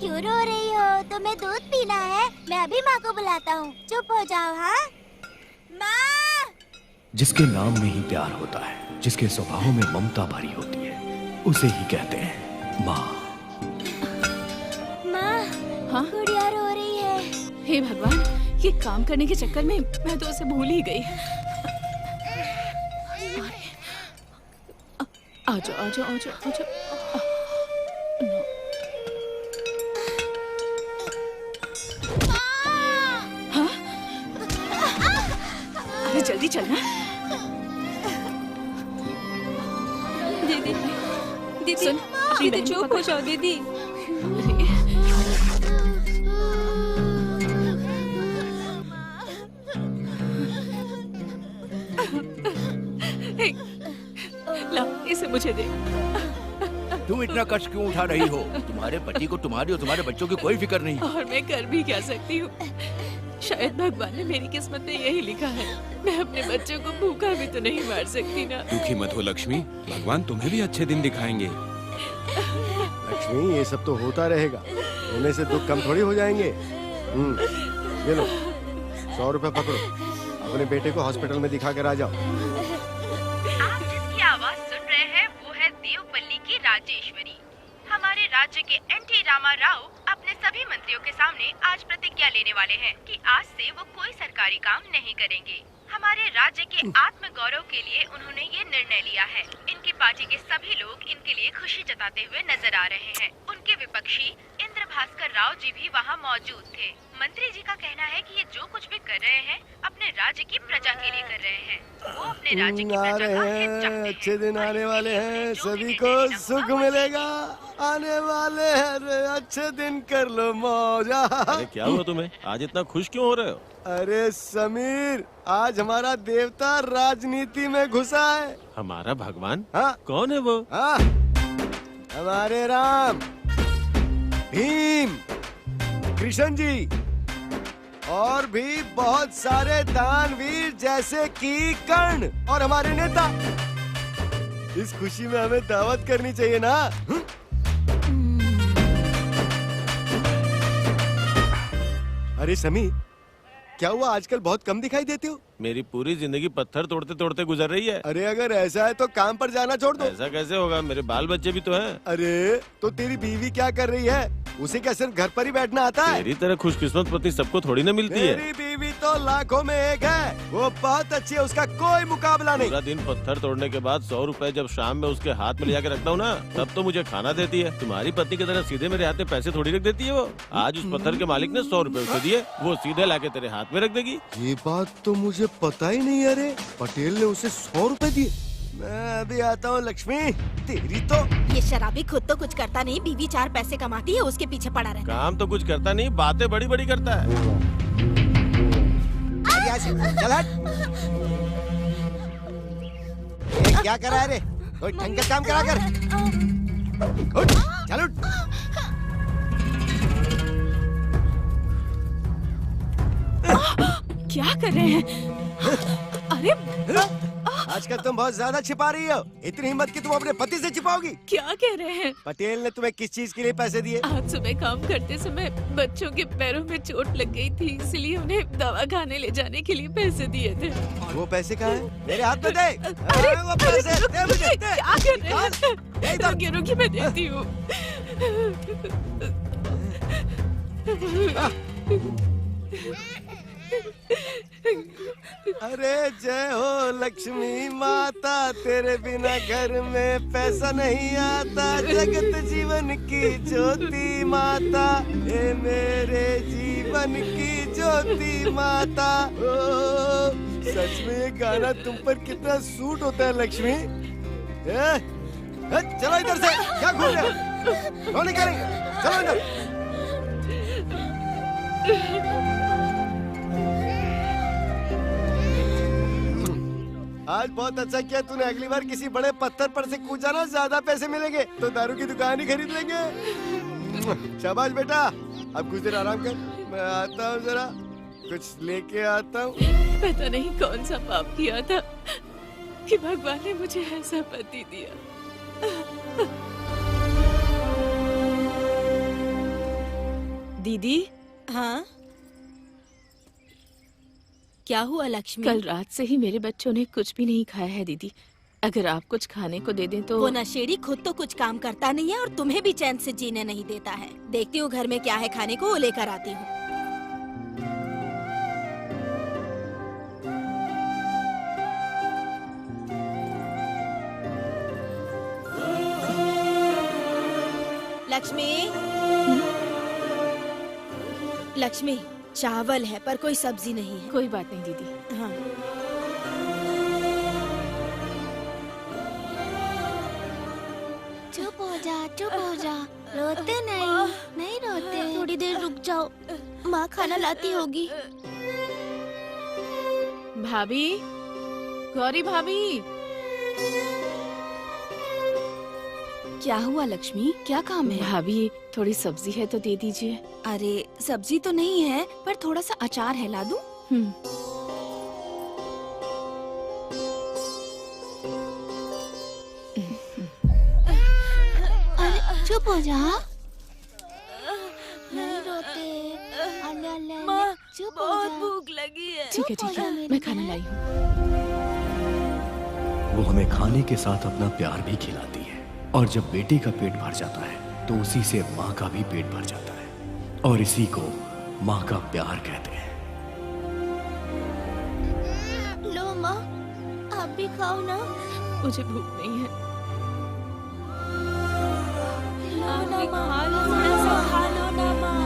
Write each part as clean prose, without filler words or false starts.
क्यों रो रही हो? तुम्हें दूध पीना है? मैं अभी माँ को बुलाता हूँ। चुप हो जाओ। हाँ माँ। जिसके नाम में ही प्यार होता है, जिसके स्वभाव में ममता भरी होती है, उसे ही कहते हैं माँ। माँ, हाँ? गुड़िया रो रही है। हे भगवान, ये काम करने के चक्कर में मैं तो उसे भूल ही गई। आजा आजा आजा आजा। हाँ? अरे जल्दी चलना। दीदी, दीदी, सुन, अपनी दीदी बहन को चुप हो पकड़। जाओ दीदी। ला, इसे मुझे दे। तुम इतना कष्ट क्यों उठा रही हो? तुम्हारे पति को तुम्हारी और तुम्हारे बच्चों की कोई फिक्र नहीं। और मैं कर भी क्या सकती हूँ? शायद भगवान ने मेरी किस्मत में यही लिखा है। मैं अपने बच्चों को भूखा भी तो नहीं मार सकती ना। दुखी मत हो लक्ष्मी, भगवान तुम्हें भी अच्छे दिन दिखाएंगे। लक्ष्मी, ये सब तो होता रहेगा, होने से दुख कम थोड़ी हो जाएंगे। ये लो 100 रुपए पकड़ो, अपने बेटे को हॉस्पिटल में दिखा कर आ जाओ। आप जिसकी आवाज सुन रहे हैं वो है देवपल्ली की राजेश्वरी। हमारे राज्य के एनटी रामा राव अपने सभी मंत्रियों के सामने आज प्रतिज्ञा लेने वाले हैं कि आज से वो कोई सरकारी काम नहीं करेंगे। हमारे राज्य के आत्म गौरव के लिए उन्होंने ये निर्णय लिया है। इनकी पार्टी के सभी लोग इनके लिए खुशी जताते हुए नजर आ रहे हैं। उनके विपक्षी इंद्र भास्कर राव जी भी वहाँ मौजूद थे। मंत्री जी का कहना है कि ये जो कुछ भी कर रहे हैं अपने राज्य की प्रजा के लिए कर रहे हैं। वो अपने राज्य की आ प्रजा रहे का हैं, हित चाहते हैं। अच्छे दिन आने वाले हैं, जो भी सभी निर्णय को लेना सुख होगा, वो मिलेगा। आने वाले हैं रे, अच्छे दिन कर लो मौजा। अरे क्या हुआ तुम्हें? आज इतना खुश क्यों हो रहे हो? अरे समीर, आज हमारा देवता राजनीति में घुसा है। हमारा भगवान? हाँ? कौन है वो? हाँ, हमारे राम, भीम, कृष्ण जी और भी बहुत सारे दानवीर जैसे कि कर्ण और हमारे नेता। इस खुशी में हमें दावत करनी चाहिए ना। अरे समीर, क्या हुआ, आजकल बहुत कम दिखाई देते हो? मेरी पूरी जिंदगी पत्थर तोड़ते तोड़ते गुजर रही है। अरे अगर ऐसा है तो काम पर जाना छोड़ दो। ऐसा कैसे होगा? मेरे बाल बच्चे भी तो हैं। अरे तो तेरी बीवी क्या कर रही है? उसे क्या सिर्फ घर पर ही बैठना आता है? तेरी तरह खुशकिस्मत पत्नी सबको थोड़ी ना मिलती है। मेरी बीवी तो लाखों में एक है, वो बहुत अच्छी है, उसका कोई मुकाबला नहीं। पूरा दिन पत्थर तोड़ने के बाद 100 रुपए जब शाम में उसके हाथ में ले जाकर रखता हूँ ना, तब तो मुझे खाना देती है। तुम्हारी पत्नी की तरह सीधे मेरे हाथ में पैसे थोड़ी रख देती है वो। आज उस पत्थर के मालिक ने 100 रुपए उसे दिए, वो सीधे लाके तेरे हाथ में रख देगी। ये बात तो मुझे पता ही नहीं। अरे पटेल ने उसे 100 रुपए दिए। मैं अभी आता हूँ लक्ष्मी, तेरी तो। ये शराबी खुद तो कुछ करता नहीं, बीवी 4 पैसे कमाती है, उसके पीछे पड़ा रहता है। काम तो कुछ करता नहीं, बातें बड़ी बड़ी करता है। चल हट। ये क्या कर रहा है रे? कोई ढंग का काम करा कर। उठ, चल उठ। क्या कर रहे हैं? अरे आजकल तुम बहुत ज्यादा छिपा रही हो। इतनी हिम्मत कि तुम अपने पति से छिपाओगी? क्या कह रहे हैं? पटेल ने तुम्हें किस चीज के लिए पैसे दिए? आज सुबह काम करते समय बच्चों के पैरों में चोट लग गई थी, इसलिए उन्हें दवा खाने ले जाने के लिए पैसे दिए थे। वो पैसे कहाँ हैं? मेरे हाथ में दे। अरे वो पैसे दे मुझे, दे। क्या कर रहे हैं? रुकिए रुकिए, मैं देती हूँ। अरे जय हो लक्ष्मी माता, तेरे बिना घर में पैसा नहीं आता। जगत जीवन की ज्योति माता, हे मेरे जीवन की ज्योति माता। ओ, सच में ये गाना तुम पर कितना सूट होता है लक्ष्मी। चलो इधर से, क्या घूम रहे हो? कौन करेंगे? चलो इधर। आज बहुत अच्छा किया तूने। अगली बार किसी बड़े पत्थर पर से कूदा ना, ज्यादा पैसे मिलेंगे तो दारू की दुकान ही खरीद लेंगे। शाबाश बेटा, अब कुछ देर आराम कर, मैं आता हूँ, जरा कुछ लेके आता हूँ। पता नहीं कौन सा पाप किया था कि भगवान ने मुझे ऐसा पति दिया। दीदी। हाँ, क्या हुआ लक्ष्मी? कल रात से ही मेरे बच्चों ने कुछ भी नहीं खाया है दीदी। अगर आप कुछ खाने को दे दें तो। वो नशेड़ी खुद तो कुछ काम करता नहीं है और तुम्हें भी चैन से जीने नहीं देता है। देखती हूँ घर में क्या है खाने को, वो लेकर आती हूँ। लक्ष्मी, लक्ष्मी, चावल है पर कोई सब्जी नहीं है। कोई बात नहीं दीदी। हाँ। चुप हो जा, चुप हो जा। रोते नहीं, नहीं रोते। थोड़ी देर रुक जाओ, माँ खाना लाती होगी। भाभी, गौरी भाभी। क्या हुआ लक्ष्मी, क्या काम है? भाभी, थोड़ी सब्जी है तो दे दीजिए। अरे सब्जी तो नहीं है पर थोड़ा सा अचार है, ला दूं? अरे चुप हो जा। नहीं रोते। अल्ले अल्ले अल्ले, चुप हो जा। भूख लगी है। ठीक है चुप हो ठीक जा है, मेरी मैं खाना बहन। लाई हूँ। वो हमें खाने के साथ अपना प्यार भी खिलाती है, और जब बेटे का पेट भर जाता है तो उसी से माँ का भी पेट भर जाता है, और इसी को माँ का प्यार कहते हैं। लो माँ, आप भी खाओ ना। मुझे भूख नहीं है। लो ना माँ, थोड़ा सा खा लो ना माँ।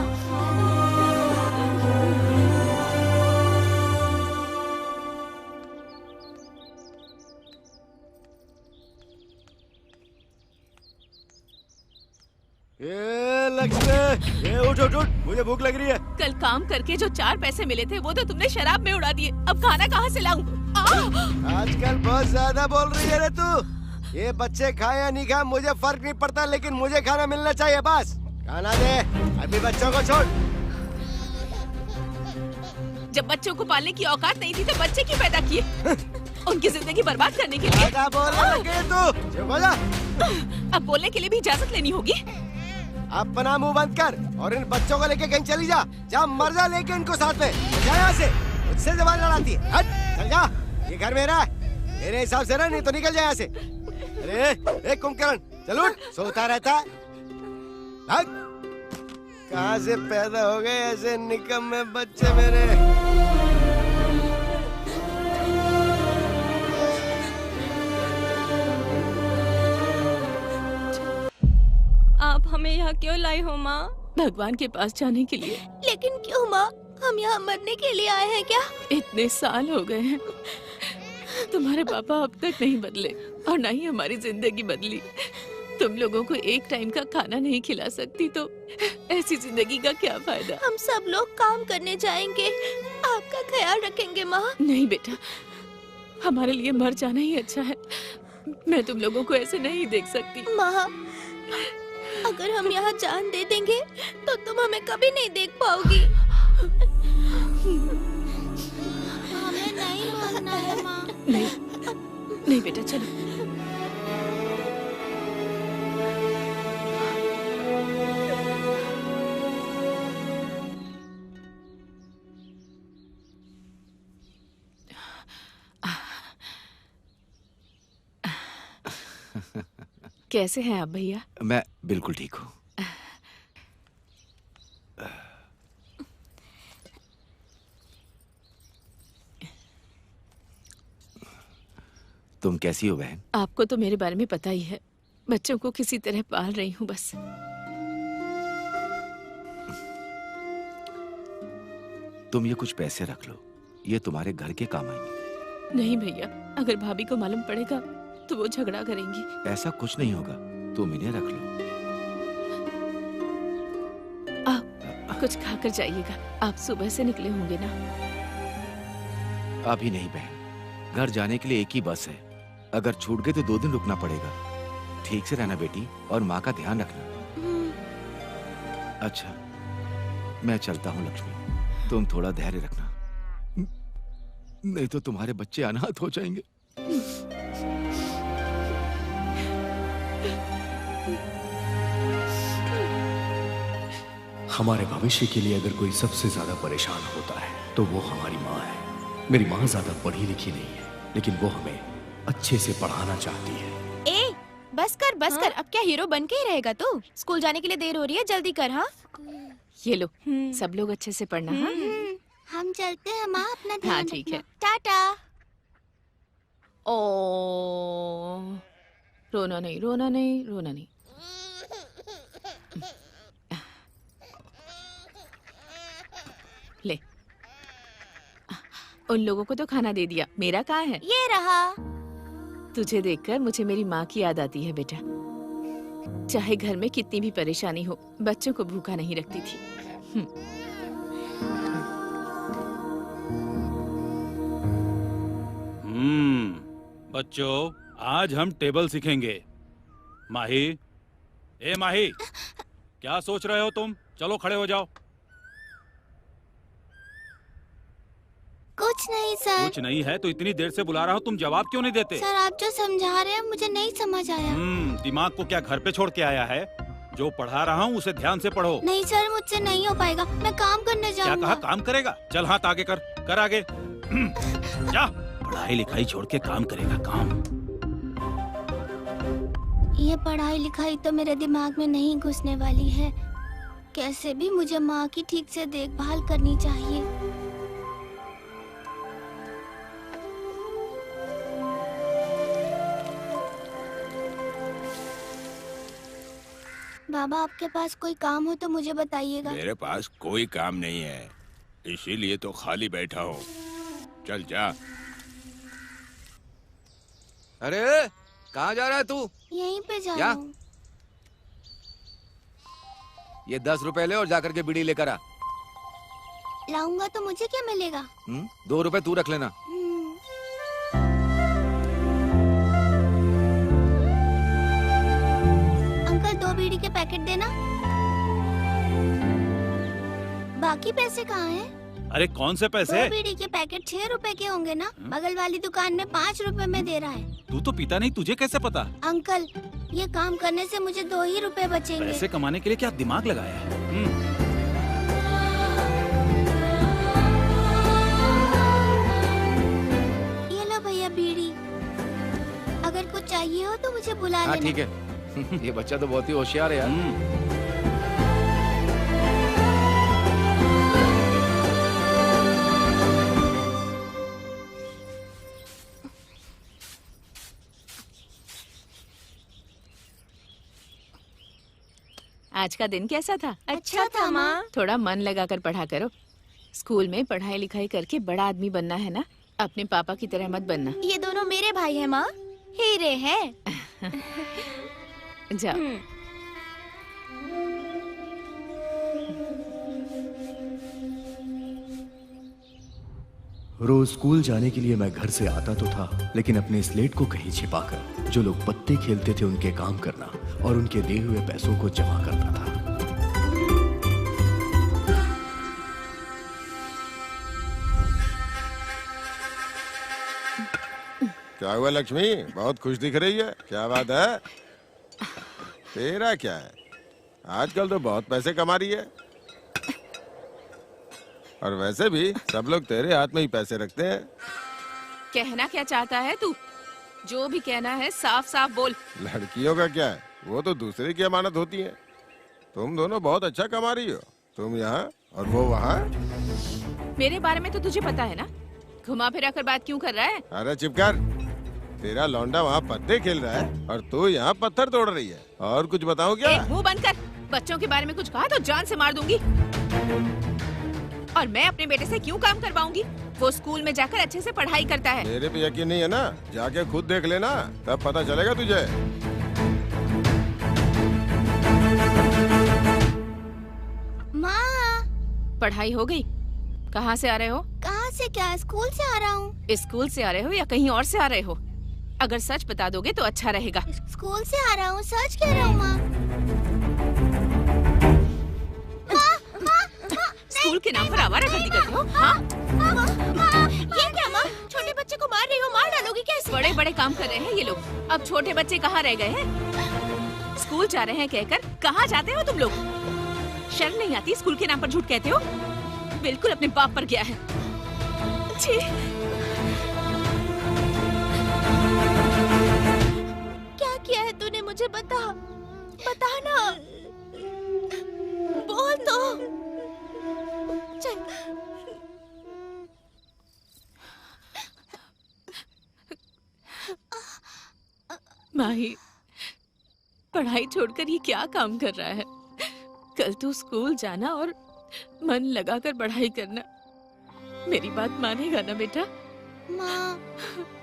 ये लक्ष्मी, ये उठ उठ उठ, मुझे भूख लग रही है। कल काम करके जो 4 पैसे मिले थे वो तो तुमने शराब में उड़ा दिए। अब खाना कहाँ से लाऊं? आजकल बहुत ज्यादा बोल रही है रे तू। ये बच्चे खाए या नहीं खाए मुझे फर्क नहीं पड़ता, लेकिन मुझे खाना मिलना चाहिए बस। खाना दे, अभी बच्चों को छोड़। जब बच्चों को पालने की औकात नहीं थी तो बच्चे क्यों पैदा किए? उनकी जिंदगी बर्बाद करने के लिए। ज्यादा बोलने लगी है तू, चुप हो जा। अब बोलने के लिए भी इजाजत लेनी होगी। अपना मुंह बंद कर और इन बच्चों को लेके कहीं चली जा। जा मर जा लेके इनको साथ में। जा यहाँ से, मुझसे जबान लड़ाती है। हट, चल जा, ये घर मेरा है। मेरे हिसाब से ना, नहीं तो निकल जा यहाँ से। अरे एक कुंभकर्ण, चल उठ, सोता रहता है। भाग। कहाँ से पैदा हो गए ऐसे निकम्मे बच्चे मेरे। आप हमें यहाँ क्यों लाई हो माँ? भगवान के पास जाने के लिए। लेकिन क्यों माँ? हम यहाँ मरने के लिए आए हैं क्या? इतने साल हो गए हैं, तुम्हारे पापा अब तक नहीं बदले और ना ही हमारी जिंदगी बदली। तुम लोगों को एक टाइम का खाना नहीं खिला सकती तो ऐसी जिंदगी का क्या फायदा? हम सब लोग काम करने जाएंगे, आपका ख्याल रखेंगे माँ। नहीं बेटा, हमारे लिए मर जाना ही अच्छा है। मैं तुम लोगों को ऐसे नहीं देख सकती। माँ, अगर हम यहाँ जान दे देंगे तो तुम हमें कभी नहीं देख पाओगी। हमें नहीं मरना है माँ। नहीं, नहीं बेटा, चलो। कैसे हैं आप भैया? मैं बिल्कुल ठीक हूँ। तुम कैसी हो बहन? आपको तो मेरे बारे में पता ही है। बच्चों को किसी तरह पाल रही हूँ बस। तुम ये कुछ पैसे रख लो, ये तुम्हारे घर के काम आएंगे। नहीं भैया, अगर भाभी को मालूम पड़ेगा तो वो झगड़ा करेंगी। ऐसा कुछ नहीं होगा, तुम इन्हें रख लो। आप कुछ खाकर जाइएगा। आप सुबह से निकले होंगे ना? अभी नहीं बहन, घर जाने के लिए एक ही बस है। अगर छूट गए तो 2 दिन रुकना पड़ेगा। ठीक से रहना बेटी, और माँ का ध्यान रखना। अच्छा, मैं चलता हूँ लक्ष्मी, तुम थोड़ा धैर्य रखना, नहीं तो तुम्हारे बच्चे अनाथ हो जाएंगे। हमारे भविष्य के लिए अगर कोई सबसे ज्यादा परेशान होता है तो वो हमारी माँ है। मेरी माँ ज्यादा पढ़ी लिखी नहीं है, लेकिन वो हमें अच्छे से पढ़ाना चाहती है। ए, बस कर, अब क्या हीरो बन के ही रहेगा तू? स्कूल जाने के लिए देर हो रही है, जल्दी कर। हाँ, ये लो, सब लोग अच्छे से पढ़ना। हाँ हम चलते हैं माँ, अपना ध्यान हाँ ठीक है। टाटा। ओ, रोना नहीं, रोना नहीं, रोना नहीं। ले, उन लोगों को तो खाना दे दिया, मेरा कहाँ है? ये रहा। तुझे देखकर मुझे मेरी माँ की याद आती है बेटा। चाहे घर में कितनी भी परेशानी हो, बच्चों को भूखा नहीं रखती थी। बच्चों, आज हम टेबल सीखेंगे। माही, ए माही, क्या सोच रहे हो तुम? चलो खड़े हो जाओ। कुछ नहीं सर। कुछ नहीं है तो इतनी देर से बुला रहा हूँ, तुम जवाब क्यों नहीं देते? सर आप जो समझा रहे हैं मुझे नहीं समझ आया। दिमाग को क्या घर पे छोड़ के आया है? जो पढ़ा रहा हूँ उसे ध्यान से पढ़ो। नहीं सर, मुझसे नहीं हो पाएगा, मैं काम करने जाऊंगा। क्या कहा? काम करेगा? चल हाथ आगे कर आगे। जा, पढ़ाई लिखाई छोड़ के काम करेगा, काम। ये पढ़ाई लिखाई तो मेरे दिमाग में नहीं घुसने वाली है। कैसे भी मुझे माँ की ठीक से देखभाल करनी चाहिए। बाबा, आपके पास कोई काम हो तो मुझे बताइएगा। मेरे पास कोई काम नहीं है, इसीलिए तो खाली बैठा हूँ। चल जा। अरे कहाँ जा रहा है तू? यहीं पे जा रहा हूँ। ये 10 रुपए ले और जाकर के बीड़ी लेकर आ। लाऊंगा तो मुझे क्या मिलेगा? 2 रुपए तू रख लेना। अंकल 2 बीड़ी के पैकेट देना। बाकी पैसे कहाँ हैं? अरे कौन से पैसे? 2 बीड़ी के पैकेट 6 रुपए के होंगे ना? बगल वाली दुकान में 5 रुपए में दे रहा है। तू तो पीता नहीं, तुझे कैसे पता? अंकल, ये काम करने से मुझे 2 ही रुपए बचेंगे। पैसे कमाने के लिए क्या दिमाग लगाया है? ये लो भैया बीड़ी। अगर कुछ चाहिए हो तो मुझे बुला लेना। ठीक है। ये बच्चा तो बहुत ही होशियार है यार। आज का दिन कैसा था? अच्छा था माँ। थोड़ा मन लगाकर पढ़ा करो। स्कूल में पढ़ाई लिखाई करके बड़ा आदमी बनना है ना, अपने पापा की तरह मत बनना। ये दोनों मेरे भाई हैं माँ, हीरे हैं। जाओ। रोज स्कूल जाने के लिए मैं घर से आता तो था, लेकिन अपने स्लेट को कहीं छिपाकर जो लोग पत्ते खेलते थे उनके काम करना और उनके दिए हुए पैसों को जमा करता था। क्या हुआ लक्ष्मी, बहुत खुश दिख रही है, क्या बात है? तेरा क्या है? आजकल तो बहुत पैसे कमा रही है। और वैसे भी सब लोग तेरे हाथ में ही पैसे रखते हैं। कहना क्या चाहता है तू? जो भी कहना है साफ साफ बोल। लड़कियों का क्या है, वो तो दूसरे की अमानत होती है। तुम दोनों बहुत अच्छा कमा रही हो, तुम यहाँ और वो वहाँ। मेरे बारे में तो तुझे पता है ना, घुमा फिरा कर बात क्यों कर रहा है? अरे चुप कर, तेरा लौंडा वहाँ पत्ते खेल रहा है और तू यहाँ पत्थर तोड़ रही है। और कुछ बताऊँ क्या? मुंह बंद कर। बच्चों के बारे में कुछ कहा तो जान से मार दूंगी। और मैं अपने बेटे से क्यों काम करवाऊंगी? वो स्कूल में जाकर अच्छे से पढ़ाई करता है। मेरे पे यकीन नहीं है ना? जाके खुद देख लेना, तब पता चलेगा तुझे। माँ, पढ़ाई हो गई? कहाँ से आ रहे हो? कहाँ से क्या, स्कूल से आ रहा हूँ। स्कूल से आ रहे हो या कहीं और से आ रहे हो? अगर सच बता दोगे तो अच्छा रहेगा। स्कूल से आ रहा हूँ, सच कह रहा हूँ माँ। स्कूल के नाम पर आवारागर्दी करते हो? हाँ? ये क्या माँ, छोटे बच्चे को मार रही हो, मार डालोगी कैसे? बड़े बड़े काम कर रहे हैं ये लोग। अब छोटे बच्चे कहाँ रह गए हैं? स्कूल जा रहे हैं कहकर कहाँ जाते हो तुम लोग? शर्म नहीं आती? स्कूल के नाम पर झूठ कहते हो। बिल्कुल अपने बाप पर गया है। छी। क्या किया है तूने? मुझे बता ना। बोल तो। चल। माही, पढ़ाई छोड़कर ये क्या काम कर रहा है? कल तू स्कूल जाना और मन लगाकर पढ़ाई करना। मेरी बात मानेगा ना बेटा? माँ,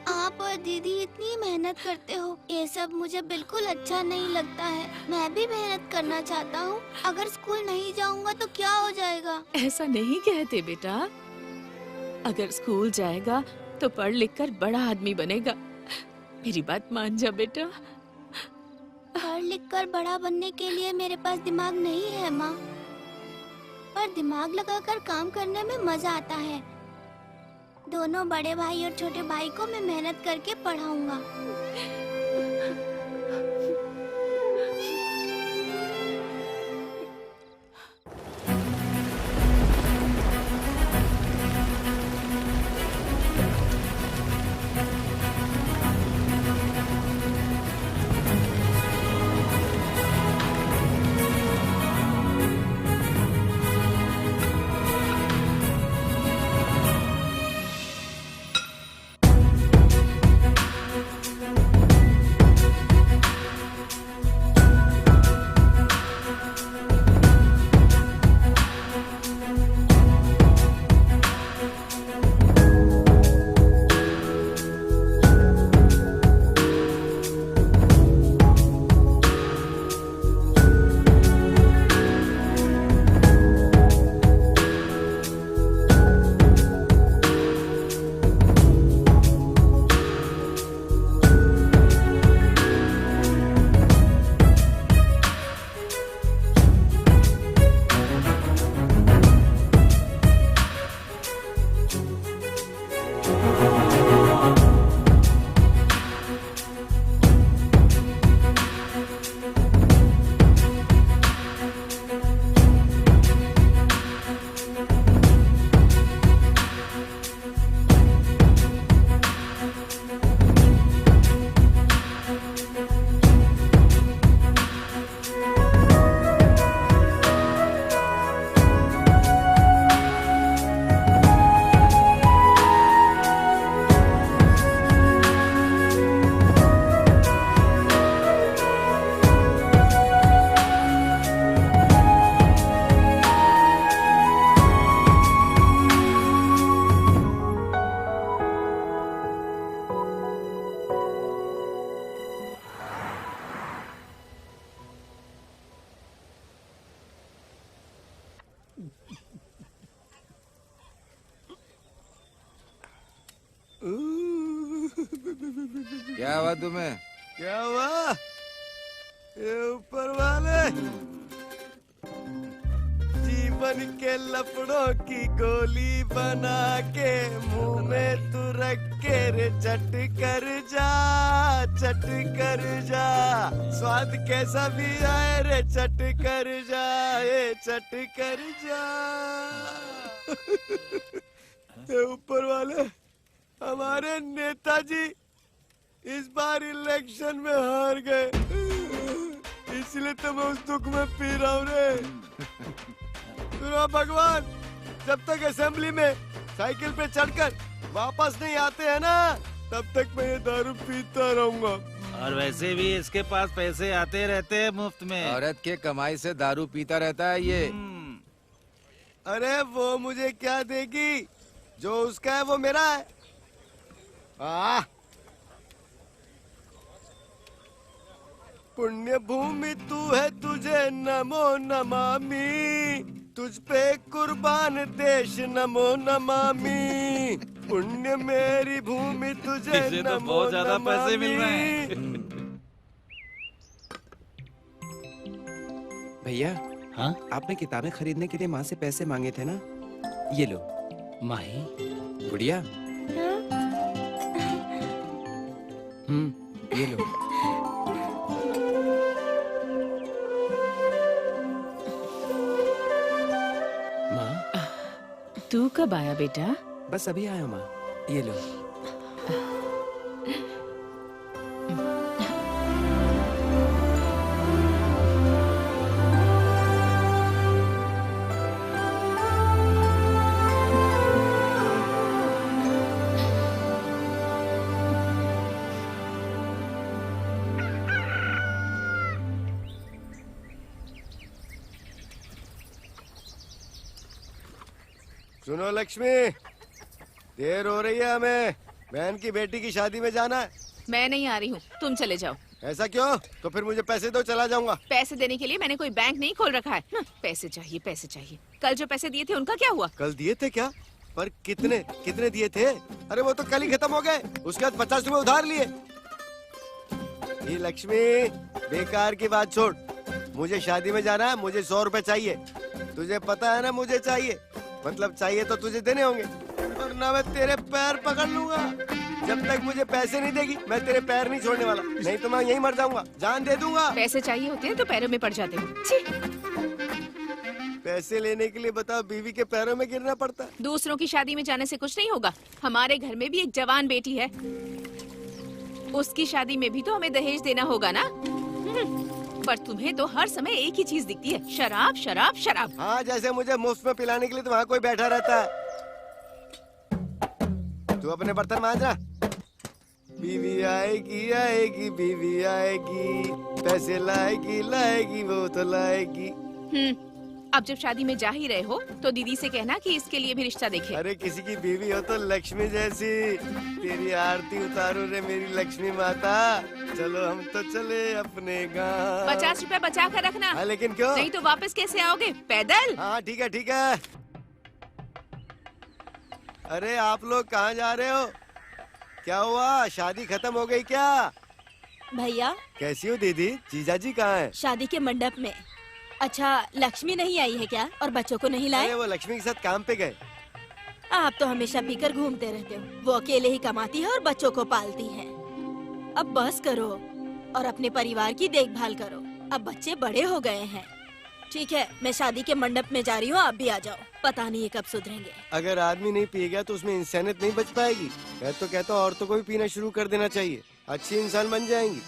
आप और दीदी इतनी मेहनत करते हो, ये सब मुझे बिल्कुल अच्छा नहीं लगता है। मैं भी मेहनत करना चाहता हूँ। अगर स्कूल नहीं जाऊँगा तो क्या हो जाएगा? ऐसा नहीं कहते बेटा। अगर स्कूल जाएगा तो पढ़ लिख कर बड़ा आदमी बनेगा। मेरी बात मान जा बेटा। पढ़ लिख कर बड़ा बनने के लिए मेरे पास दिमाग नहीं है माँ, पर दिमाग लगाकर काम करने में मजा आता है। दोनों बड़े भाई और छोटे भाई को मैं मेहनत करके पढ़ाऊंगा। क्या हुआ तुम्हें? क्या हुआ? ये ऊपर वाले जीवन के लफड़ों की गोली बना के मुंह में तू रख के रे चट कर जा, चट कर जा। स्वाद कैसा भी आए रे चट कर जा, ये चट कर जा। ये ऊपर वाले हमारे नेताजी इस बार इलेक्शन में हार गए, इसलिए तो मैं उस दुख में पी रहा हूँ रे। सुनो भगवान, जब तक असेंबली में साइकिल पे चढ़कर वापस नहीं आते हैं ना, तब तक मैं ये दारू पीता रहूंगा। और वैसे भी इसके पास पैसे आते रहते हैं मुफ्त में। औरत के कमाई से दारू पीता रहता है ये। अरे वो मुझे क्या देगी? जो उसका है वो मेरा है। पुण्य भूमि तू है, तुझे नमो नमामि। तुझ पे कुर्बान देश नमो नमामि। पुण्य मेरी भूमि तुझे इसे तो नमो बहुत ज्यादा पैसे मिल रहे हैं। भैया, हाँ? आपने किताबें खरीदने के लिए माँ से पैसे मांगे थे ना? ये लो। माही, गुड़िया। ये लो। तू कब आया बेटा? बस अभी आया माँ। ये लो। सुनो लक्ष्मी, देर हो रही है, हमें बहन की बेटी की शादी में जाना है। मैं नहीं आ रही हूँ, तुम चले जाओ। ऐसा क्यों? तो फिर मुझे पैसे दो, चला जाऊंगा। पैसे देने के लिए मैंने कोई बैंक नहीं खोल रखा है। पैसे चाहिए, पैसे चाहिए। कल जो पैसे दिए थे उनका क्या हुआ? कल दिए थे क्या? पर कितने कितने दिए थे? अरे वो तो कल ही खत्म हो गए। उसके बाद 50 रुपए उधार लिए। ये लक्ष्मी, बेकार की बात छोड़, मुझे शादी में जाना है, मुझे 100 रुपए चाहिए। तुझे पता है ना मुझे चाहिए, मतलब चाहिए तो तुझे देने होंगे, वरना मैं तेरे पैर पकड़ लूंगा। जब तक मुझे पैसे नहीं देगी मैं तेरे पैर नहीं छोड़ने वाला, नहीं तो मैं यहीं मर जाऊंगा, जान दे दूंगा। पैसे चाहिए होते हैं तो पैरों में पड़ जाते हो। छी! पैसे लेने के लिए बताओ बीवी के पैरों में गिरना पड़ता। दूसरों की शादी में जाने से कुछ नहीं होगा। हमारे घर में भी एक जवान बेटी है, उसकी शादी में भी तो हमें दहेज देना होगा ना। पर तुम्हें तो हर समय एक ही चीज दिखती है, शराब शराब शराब। हाँ, जैसे मुझे मुफ्त में पिलाने के लिए तो वहाँ कोई बैठा रहता है। तू अपने बर्तन मांजना। बीवी आएगी आएगी बीवी आएगी, पैसे लाएगी लाएगी वो तो लाएगी। अब जब शादी में जा ही रहे हो तो दीदी से कहना कि इसके लिए भी रिश्ता देखे। अरे किसी की बीवी हो तो लक्ष्मी जैसी। तेरी आरती उतारो रे मेरी लक्ष्मी माता। चलो हम तो चले अपने गाँव। 50 रुपए बचा कर रखना। हाँ, लेकिन क्यों? नहीं तो वापस कैसे आओगे? पैदल? हाँ ठीक है ठीक है। अरे आप लोग कहाँ जा रहे हो? क्या हुआ, शादी खत्म हो गई क्या? भैया कैसी हो दीदी? जीजाजी कहाँ है? शादी के मंडप में। अच्छा, लक्ष्मी नहीं आई है क्या? और बच्चों को नहीं लाए? अरे वो लक्ष्मी के साथ काम पे गए। आप तो हमेशा पीकर घूमते रहते हो। वो अकेले ही कमाती है और बच्चों को पालती है। अब बस करो और अपने परिवार की देखभाल करो। अब बच्चे बड़े हो गए हैं। ठीक है, मैं शादी के मंडप में जा रही हूँ, आप भी आ जाओ। पता नहीं ये कब सुधरेंगे। अगर आदमी नहीं पिएगा तो उसमें इंसानियत नहीं बच पाएगी। मैं तो कहता हूँ औरतों को भी पीना शुरू कर देना चाहिए, अच्छी इंसान बन जाएंगी।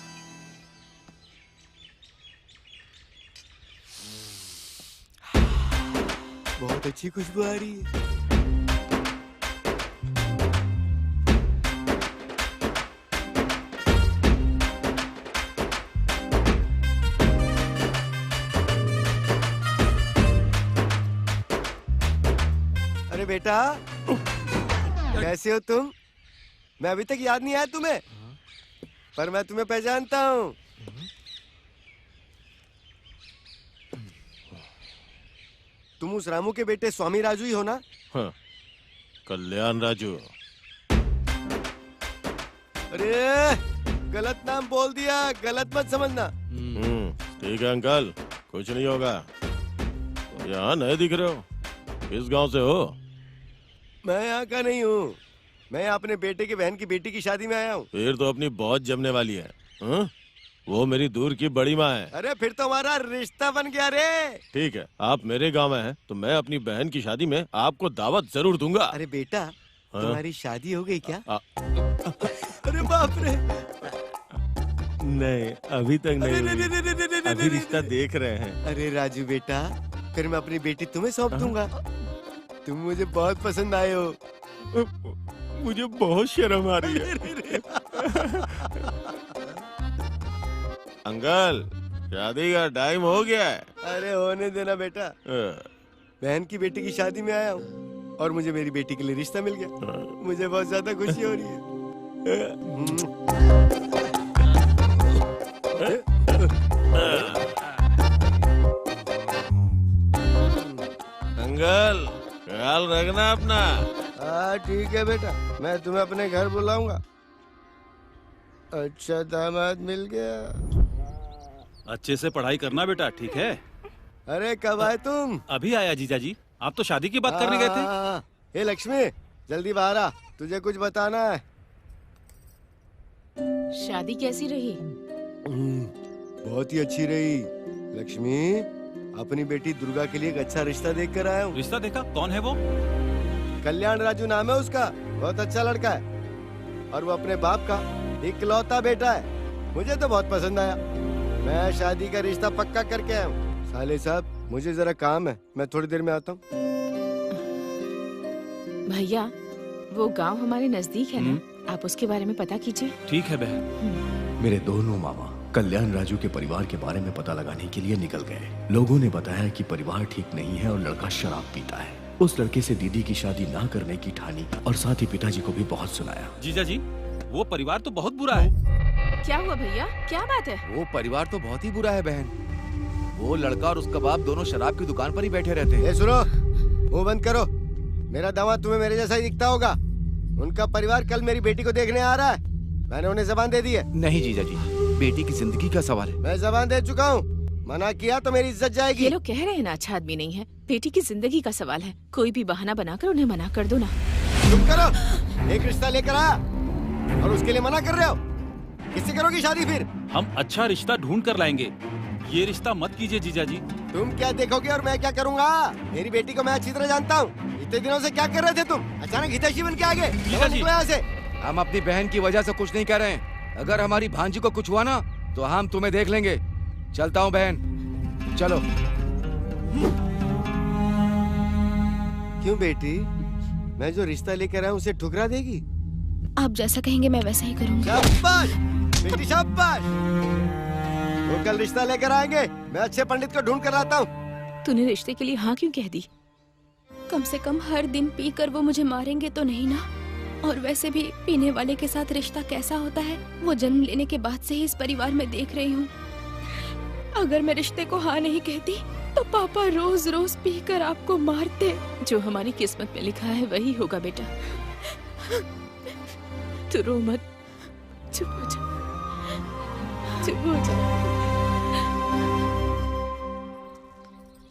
बहुत अच्छी खुशबू आ रही है। अरे बेटा, कैसे हो तुम? मैं अभी तक याद नहीं आया तुम्हें, पर मैं तुम्हें पहचानता हूँ। तुम उस रामू के बेटे स्वामी राजू ही हो ना? हाँ, कल्याण राजू। अरे गलत नाम बोल दिया, गलत मत समझना। ठीक है अंकल, कुछ नहीं होगा। तो यहाँ नए दिख रहे हो, किस गांव से हो? मैं यहाँ का नहीं हूँ, मैं अपने बेटे की बहन की बेटी की शादी में आया हूँ। फिर तो अपनी बहुत जमने वाली है। हा? वो मेरी दूर की बड़ी माँ है। अरे फिर तो हमारा रिश्ता बन गया रे। ठीक है, आप मेरे गांव में हैं, तो मैं अपनी बहन की शादी में आपको दावत जरूर दूंगा। अरे बेटा, तुम्हारी शादी हो गई क्या? अरे बाप रे, नहीं अभी तक नहीं, अभी रिश्ता देख रहे हैं। अरे राजू बेटा, फिर मैं अपनी बेटी तुम्हें सौंप दूंगा। तुम मुझे बहुत पसंद आए हो। मुझे बहुत शर्म आ रही है। अंकल, शादी का टाइम हो गया है। अरे होने देना बेटा, बहन की बेटी की शादी में आया हूँ और मुझे मेरी बेटी के लिए रिश्ता मिल गया। मुझे बहुत ज्यादा खुशी हो रही है। अंकल, ख्याल रखना अपना। हाँ ठीक है बेटा, मैं तुम्हें अपने घर बुलाऊंगा। अच्छा दामाद मिल गया। अच्छे से पढ़ाई करना बेटा, ठीक है? अरे कब आए तुम? अभी आया जीजा जी। आप तो शादी की बात करने गए थे। हे लक्ष्मी, जल्दी बाहर आ, तुझे कुछ बताना है। शादी कैसी रही? बहुत ही अच्छी रही। लक्ष्मी, अपनी बेटी दुर्गा के लिए एक अच्छा रिश्ता देख कर आया हूँ। रिश्ता देखा? कौन है वो? कल्याण राजू नाम है उसका, बहुत अच्छा लड़का है और वो अपने बाप का इकलौता बेटा है। मुझे तो बहुत पसंद आया। मैं शादी का रिश्ता पक्का करके आया हूँ। साले साहब मुझे जरा काम है, मैं थोड़ी देर में आता हूँ। भैया वो गांव हमारे नजदीक है ना, आप उसके बारे में पता कीजिए। ठीक है बहन। मेरे दोनों मामा कल्याण राजू के परिवार के बारे में पता लगाने के लिए निकल गए। लोगों ने बताया कि परिवार ठीक नहीं है और लड़का शराब पीता है। उस लड़के से दीदी की शादी ना करने की ठानी और साथ ही पिताजी को भी बहुत सुनाया। जीजा जी, वो परिवार तो बहुत बुरा है। क्या हुआ भैया, क्या बात है? वो परिवार तो बहुत ही बुरा है बहन। वो लड़का और उसका बाप दोनों शराब की दुकान पर ही बैठे रहते हैं। सुनो, मुंह बंद करो। मेरा दामाद तुम्हें मेरे जैसा ही दिखता होगा। उनका परिवार कल मेरी बेटी को देखने आ रहा है। मैंने उन्हें जबान दे दी है। नहीं जीजा जी, बेटी की जिंदगी का सवाल है। मैं जबान दे चुका हूँ, मना किया तो मेरी इज्जत जाएगी। ये लोग कह रहे हैं ना अच्छा आदमी नहीं है, बेटी की जिंदगी का सवाल है। कोई भी बहाना बनाकर उन्हें मना कर दो ना। चुप करो, एक रिश्ता लेकर आया और उसके लिए मना कर रहे हो। किससे करोगी शादी फिर? हम अच्छा रिश्ता ढूंढ कर लाएंगे, ये रिश्ता मत कीजिए जीजा जी। तुम क्या देखोगे और मैं क्या करूँगा? मेरी बेटी को मैं अच्छी तरह जानता हूँ। इतने दिनों से क्या कर रहे थे तुम? अचानक हितैषी बन के आ गए। निकलो यहाँ से। हम अपनी बहन की वजह से कुछ नहीं कर रहे हैं। अगर हमारी भांजी को कुछ हुआ ना तो हम तुम्हें देख लेंगे। चलता हूँ बहन, चलो। क्यों बेटी, मैं जो रिश्ता लेकर आया उसे ठुकरा देगी? आप जैसा कहेंगे मैं वैसा ही करूँगी। शाबाश बेटी, शाबाश। वो कल रिश्ता लेकर आएंगे, मैं अच्छे पंडित को ढूंढ कर लाता हूँ। तूने रिश्ते के लिए हाँ क्यों कह दी? कम से कम हर दिन पीकर वो मुझे मारेंगे तो नहीं ना। और वैसे भी पीने वाले के साथ रिश्ता कैसा होता है वो जन्म लेने के बाद से ही इस परिवार में देख रही हूँ। अगर मैं रिश्ते को हाँ नहीं कहती तो पापा रोज रोज पीकर आपको मारते। जो हमारी किस्मत में लिखा है वही होगा बेटा। तू रो मत, चुप हो जा, चुप हो जा।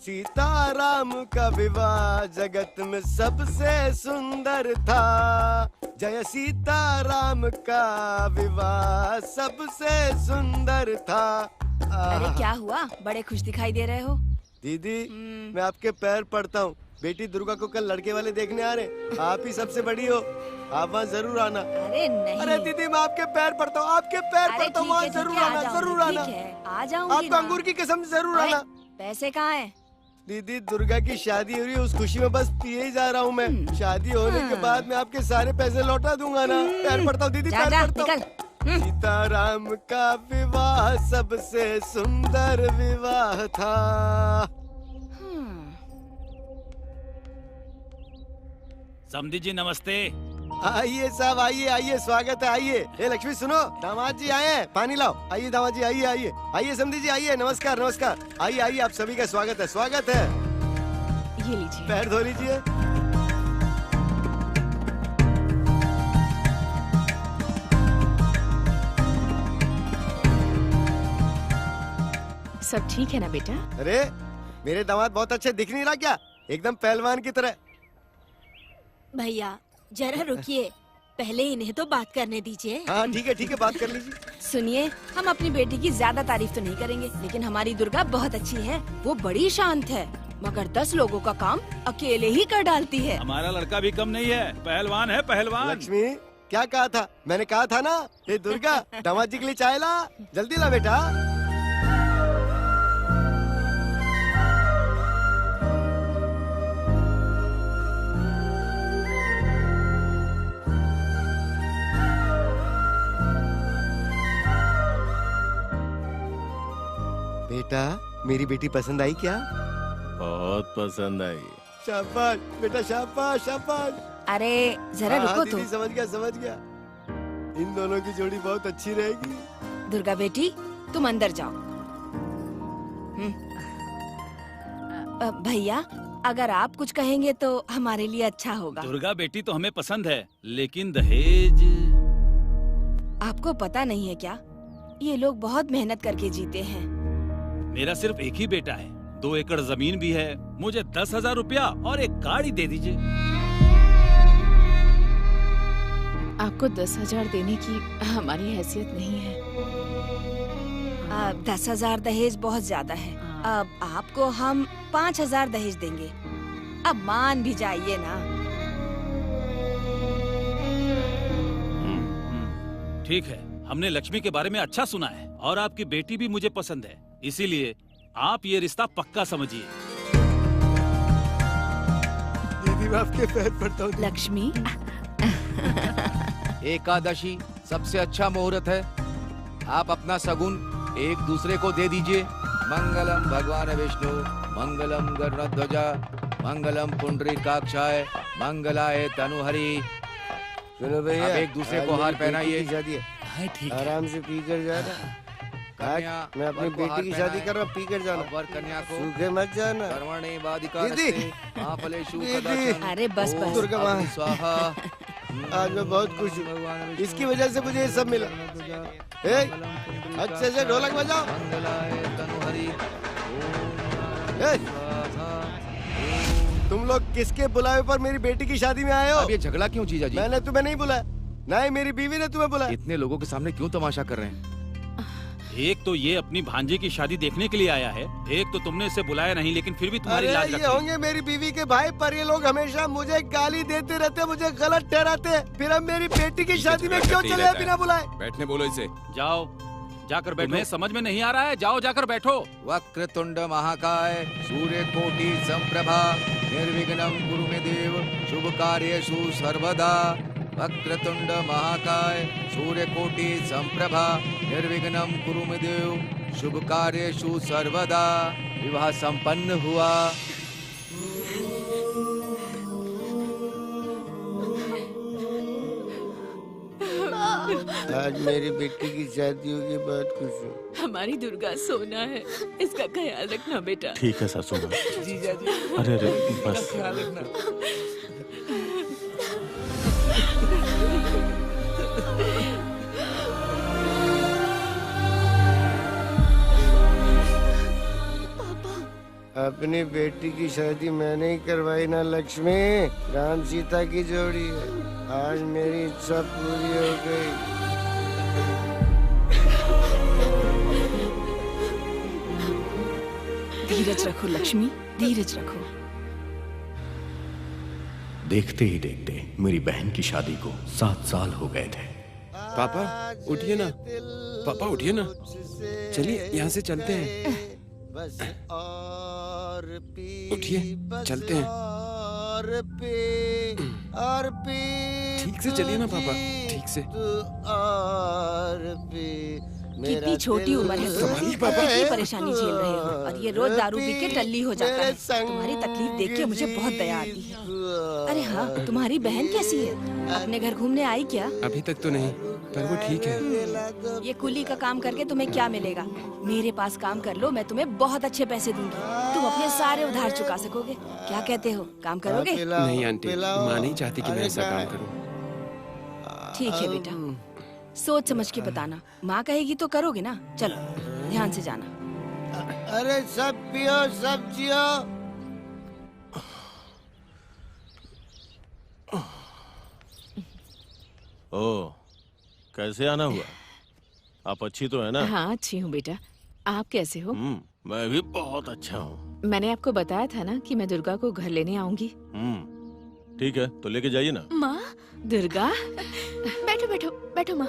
सीताराम का विवाह जगत में सबसे सुंदर था। जय सीताराम का विवाह सबसे सुंदर था। अरे क्या हुआ, बड़े खुश दिखाई दे रहे हो? दीदी मैं आपके पैर पड़ता हूँ। बेटी दुर्गा को कल लड़के वाले देखने आ रहे। आप ही सबसे बड़ी हो, आप वहाँ जरूर आना। अरे नहीं। अरे दीदी मैं आपके पैर पड़ता हूँ, आपके पैर पड़ता हूँ, वहाँ जरूर आना, जरूर आना। आ जाऊंगी। आपको अंगूर की कसम जरूर आना। पैसे कहाँ हैं? दीदी दुर्गा की शादी हो रही है, उस खुशी में बस पिए ही जा रहा हूँ मैं। शादी होने के बाद मैं आपके सारे पैसे लौटा दूंगा ना। पैर पड़ता हूँ दीदी, पैर पड़ता हूँ। सीताराम का विवाह सबसे सुंदर विवाह था। समधी जी नमस्ते। आइए साहब, आइए आइए, स्वागत है, आइए। ए लक्ष्मी सुनो, दामाद जी आए हैं, पानी लाओ। आइए दामाद जी, आइए आइए आइए। समधी जी आइए, नमस्कार नमस्कार। आइए आइए, आप सभी का स्वागत है, स्वागत है। ये लीजिए, पैर धो लीजिए। सब ठीक है ना बेटा? अरे मेरे दामाद बहुत अच्छे दिख नहीं रहा क्या? एकदम पहलवान की तरह। भैया जरा रुकिए, पहले इन्हें तो बात करने दीजिए। हाँ ठीक है, बात कर लीजिए। सुनिए, हम अपनी बेटी की ज्यादा तारीफ तो नहीं करेंगे, लेकिन हमारी दुर्गा बहुत अच्छी है। वो बड़ी शांत है, मगर 10 लोगों का काम अकेले ही कर डालती है। हमारा लड़का भी कम नहीं है, पहलवान है, पहलवान। लक्ष्मी क्या कहा था? मैंने कहा था ना, ये दुर्गा दामाद जी के लिए चाय ला, जल्दी ला बेटा। बेटा मेरी बेटी पसंद आई क्या? बहुत पसंद आई। शाबाश बेटा, शाबाश शाबाश। अरे जरा रुको तो। समझ गया समझ गया, इन दोनों की जोड़ी बहुत अच्छी रहेगी। दुर्गा बेटी तुम अंदर जाओ। भैया अगर आप कुछ कहेंगे तो हमारे लिए अच्छा होगा। दुर्गा बेटी तो हमें पसंद है, लेकिन दहेज। आपको पता नहीं है क्या, ये लोग बहुत मेहनत करके जीते हैं। मेरा सिर्फ एक ही बेटा है, 2 एकड़ जमीन भी है। मुझे 10,000 रुपया और एक गाड़ी दे दीजिए। आपको 10,000 देने की हमारी हैसियत नहीं है। 10,000 दहेज बहुत ज्यादा है। अब आपको हम 5,000 दहेज देंगे। अब मान भी जाइए ना। ठीक है, हमने लक्ष्मी के बारे में अच्छा सुना है और आपकी बेटी भी मुझे पसंद है, इसीलिए आप ये रिश्ता पक्का समझिए। दीदी मैं आपके पैर पड़ता हूँ। लक्ष्मी, एकादशी सबसे अच्छा मुहूर्त है, आप अपना सगुन एक दूसरे को दे दीजिए। मंगलम भगवान विष्णु, मंगलम गरुड़ध्वजा, मंगलम पुंडरीकाक्षाय, मंगलाय तनुहरि। सुनो भैया, अब एक दूसरे को हार पहनाइए। शादी है, ठीक है। आराम से पी कर जाना। आज मैं अपनी बेटी की शादी कर रहा हूँ, पी कर जाना। वर कन्या को सूखे मत जाना। कर्मणे बाधिका दीदी, महाफलेषु दीदी। कदाचन। अरे बस बस। दुर्गा माँ, अग्नि स्वाहा। आज मैं बहुत खुश हूँ, इसकी वजह से मुझे ये सब मिला। अच्छे से ढोलक बजाओ। तुम लोग किसके बुलावे पर मेरी बेटी की शादी में आए हो? अब ये झगड़ा क्यों जीजा जी? मैंने तुम्हें नहीं बुलाया, ना ही मेरी बीवी ने तुम्हें बुलाया। इतने लोगों के सामने क्यों तमाशा कर रहे हैं? एक तो ये अपनी भांजी की शादी देखने के लिए आया है, एक तो तुमने इसे बुलाया नहीं लेकिन फिर भी तुम्हारी लाज ये रखी। होंगे मेरी बीवी के भाई, पर ये लोग हमेशा मुझे गाली देते रहते, मुझे गलत ठहराते। फिर अब मेरी बेटी की शादी में क्यों चले बिना बुलाए? बैठने बोलो इसे। जाओ, जाकर बैठो। तुम्हें समझ में नहीं आ रहा है? जाओ जाकर बैठो। वक्रतुंड महाकाय, सूर्य कोटि संप्रभा, निर्विघ्नं कुरु मे देव, शुभ कार्येषु सर्वदा। वक्रतुंड महाकाय, सूर्य कोटि संप्रभा, निर्विघ्नं कुरु मे देव, शुभ कार्येषु सर्वदा। विवाह संपन्न हुआ। आज मेरी बेटी की शादी होगी, बहुत खुश हूँ। हमारी दुर्गा सोना है, इसका ख्याल रखना बेटा। ठीक है सासू माँ। जीजा जी, अरे बस। ख्याल रखना। अपनी बेटी की शादी मैंने ही करवाई ना लक्ष्मी। राम सीता की जोड़ी है, आज मेरी इच्छा पूरी हो गई। धीरज रखो लक्ष्मी, धीरज रखो। देखते ही देखते मेरी बहन की शादी को 7 साल हो गए थे। पापा उठिए ना, पापा उठिए ना, चलिए यहाँ से चलते हैं। बस और पी, उठिए, चलते हैं। और पी ठीक से चलिए ना पापा, ठीक से। तू और पी। कितनी छोटी उम्र है तुम्हारी, कितनी परेशानी झेल रहे हो और ये रोज दारू पी के टल्ली हो जाता है। तुम्हारी तकलीफ देख के मुझे बहुत दया आती है। अरे हाँ, तुम्हारी बहन कैसी है? अपने घर घूमने आई क्या? अभी तक तो नहीं, पर वो ठीक है। ये कुली का काम करके तुम्हें क्या मिलेगा? मेरे पास काम कर लो, मैं तुम्हें बहुत अच्छे पैसे दूंगी। तुम अपने सारे उधार चुका सकोगे। क्या कहते हो, काम करोगे? नहीं आंटी, माँ नहीं चाहती कि मैं ऐसा काम करूँ। ठीक है बेटा, सोच समझ के बताना। माँ कहेगी तो करोगे ना? चलो ध्यान से जाना। अरे सब पियो, सब जियो। ओ, कैसे आना हुआ? आप अच्छी तो है ना? हाँ अच्छी हूँ बेटा, आप कैसे हो? मैं भी बहुत अच्छा हूँ। मैंने आपको बताया था ना कि मैं दुर्गा को घर लेने आऊंगी। ठीक है, तो लेके जाइए ना। माँ, दुर्गा, बैठो बैठो बैठो माँ।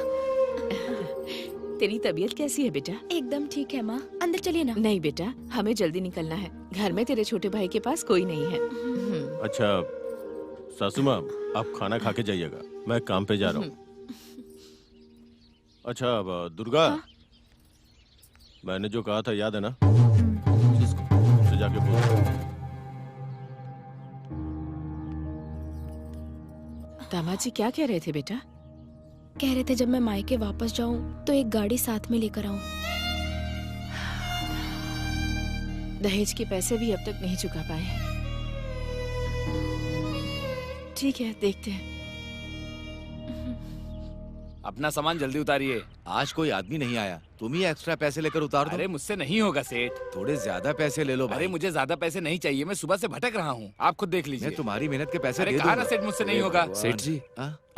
तेरी तबीयत कैसी है बेटा? एकदम ठीक है माँ, अंदर चलिए ना। नहीं बेटा, हमें जल्दी निकलना है। घर में तेरे छोटे भाई के पास कोई नहीं है। अच्छा सासू माँ, आप खाना खा के जाइएगा, मैं काम पे जा रहा हूँ। अच्छा अब दुर्गा, मैंने जो कहा था याद है ना? उससे जाके बोल। दामाद जी क्या कह रहे थे बेटा? कह रहे थे जब मैं मायके वापस जाऊं तो एक गाड़ी साथ में लेकर आऊं। दहेज के पैसे भी अब तक नहीं चुका पाए। ठीक है, देखते हैं। अपना सामान जल्दी उतारिए। आज कोई आदमी नहीं आया, तुम ही एक्स्ट्रा पैसे लेकर उतार दो। अरे मुझसे नहीं होगा सेठ। थोड़े ज्यादा पैसे ले लो भाई। अरे मुझे ज्यादा पैसे नहीं चाहिए, मैं सुबह से भटक रहा हूँ, आप खुद देख लीजिए। मैं तुम्हारी मेहनत के पैसे अरे दे कहा दूंगा। ना सेठ, मुझसे नहीं होगा। सेठ जी,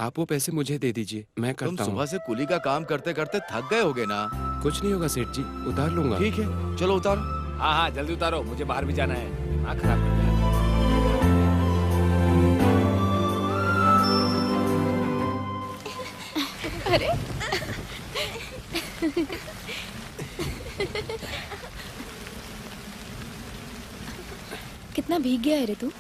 आप वो पैसे मुझे दे दीजिए, मैं तुम करता हूँ। सुबह से कुली का काम करते करते थक गए होगे ना? कुछ नहीं होगा सेठ जी, उतार लूंगा। ठीक है, चलो उतारो। हाँ हाँ जल्दी उतारो, मुझे बाहर भी जाना है। दिमाग खराब कर दिया। अरे कितना भीग गया है रे तू?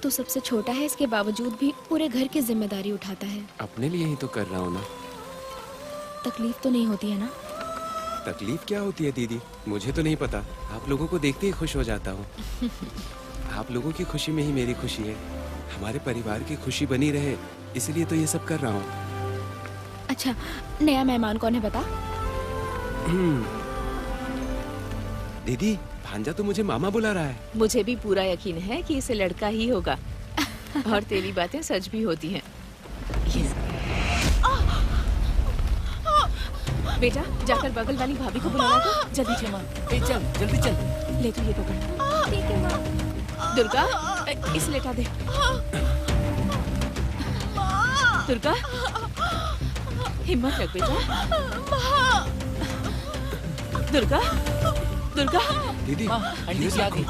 तू सबसे छोटा है, इसके बावजूद भी पूरे घर की जिम्मेदारी उठाता है। अपने लिए ही तो कर रहा हूँ ना। तकलीफ तो नहीं होती है ना? तकलीफ क्या होती है दीदी, मुझे तो नहीं पता। आप लोगों को देखते ही खुश हो जाता हूँ। आप लोगों की खुशी में ही मेरी खुशी है। हमारे परिवार की खुशी बनी रहे, इसलिए तो ये सब कर रहा हूँ। अच्छा, नया मेहमान कौन है बता? दीदी, भांजा तो मुझे मामा बुला रहा है। मुझे भी पूरा यकीन है कि इसे लड़का ही होगा और तेरी बातें सच भी होती हैं। बेटा, जाकर बगल वाली भाभी को बुलाना तो जल्दी चल। चल जल्दी चल। ले तू ये पकड़। ठीक है माँ। दुर्गा, इसे लेटा दे। दुर्गा, हिम्मत रख बेटा। दुर्गा, दुर्गा। दीदी, आंटी जी आ गई।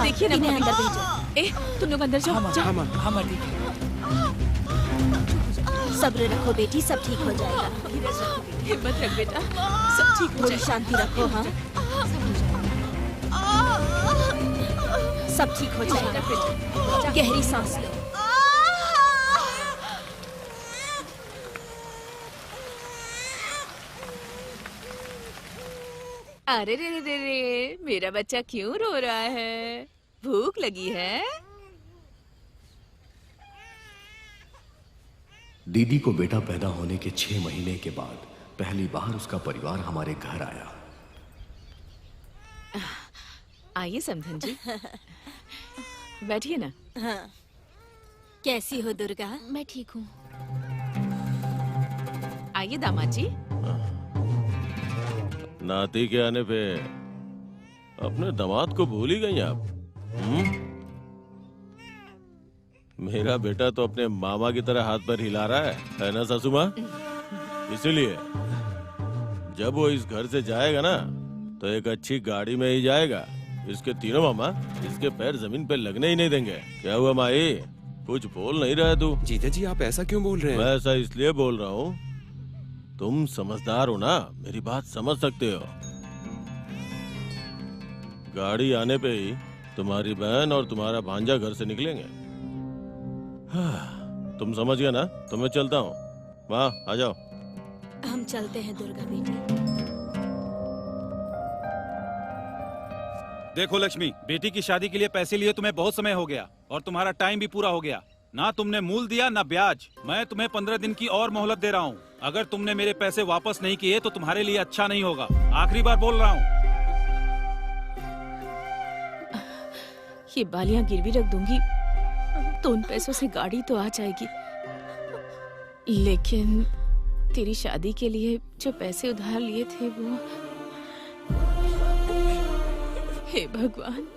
देखिए ना, इन्हें अंदर भेजो। ए, तुम लोग अंदर जाओ। हाँ माँ, हाँ माँ, ठीक है। सब्र रखो बेटी, सब ठीक हो जाएगा। हिम्मत रख बेटा, सब ठीक हो थोड़ी जाएगा। शांति रखो। हाँ, सब ठीक हो जाएगा। गहरी सांस लो। अरे रे रे रे रे, मेरा बच्चा क्यों रो रहा है? भूख लगी है? दीदी को बेटा पैदा होने के 6 महीने के बाद पहली बार उसका परिवार हमारे घर आया। आइए समधन जी, बैठिए ना। हाँ, कैसी हो दुर्गा? मैं ठीक हूँ। आइए दामाद जी। नाती के आने पे अपने दामाद को भूल ही गई आप। मेरा बेटा तो अपने मामा की तरह हाथ पर हिला रहा है ना सासू माँ? इसीलिए जब वो इस घर से जाएगा ना तो एक अच्छी गाड़ी में ही जाएगा। इसके तीनों मामा इसके पैर जमीन पे लगने ही नहीं देंगे। क्या हुआ माई, कुछ बोल नहीं रहा तू? जीजा जी, आप ऐसा क्यों बोल रहे हैं? मैं ऐसा इसलिए बोल रहा हूँ, तुम समझदार हो ना, मेरी बात समझ सकते हो। गाड़ी आने पे ही तुम्हारी बहन और तुम्हारा भांजा घर से निकलेंगे। तुम समझ गए ना? तो मैं चलता हूँ। माँ आ जाओ। हम चलते हैं दुर्गा बेटी। देखो लक्ष्मी, बेटी की शादी के लिए पैसे लिए तुम्हें बहुत समय हो गया और तुम्हारा टाइम भी पूरा हो गया। ना तुमने मूल दिया ना ब्याज। मैं तुम्हें 15 दिन की और मोहलत दे रहा हूँ। अगर तुमने मेरे पैसे वापस नहीं किए तो तुम्हारे लिए अच्छा नहीं होगा। आखिरी बार बोल रहा हूँ। ये बालियां गिरवी रख दूंगी तो उन पैसों से गाड़ी तो आ जाएगी, लेकिन तेरी शादी के लिए जो पैसे उधार लिए थे वो, हे भगवान।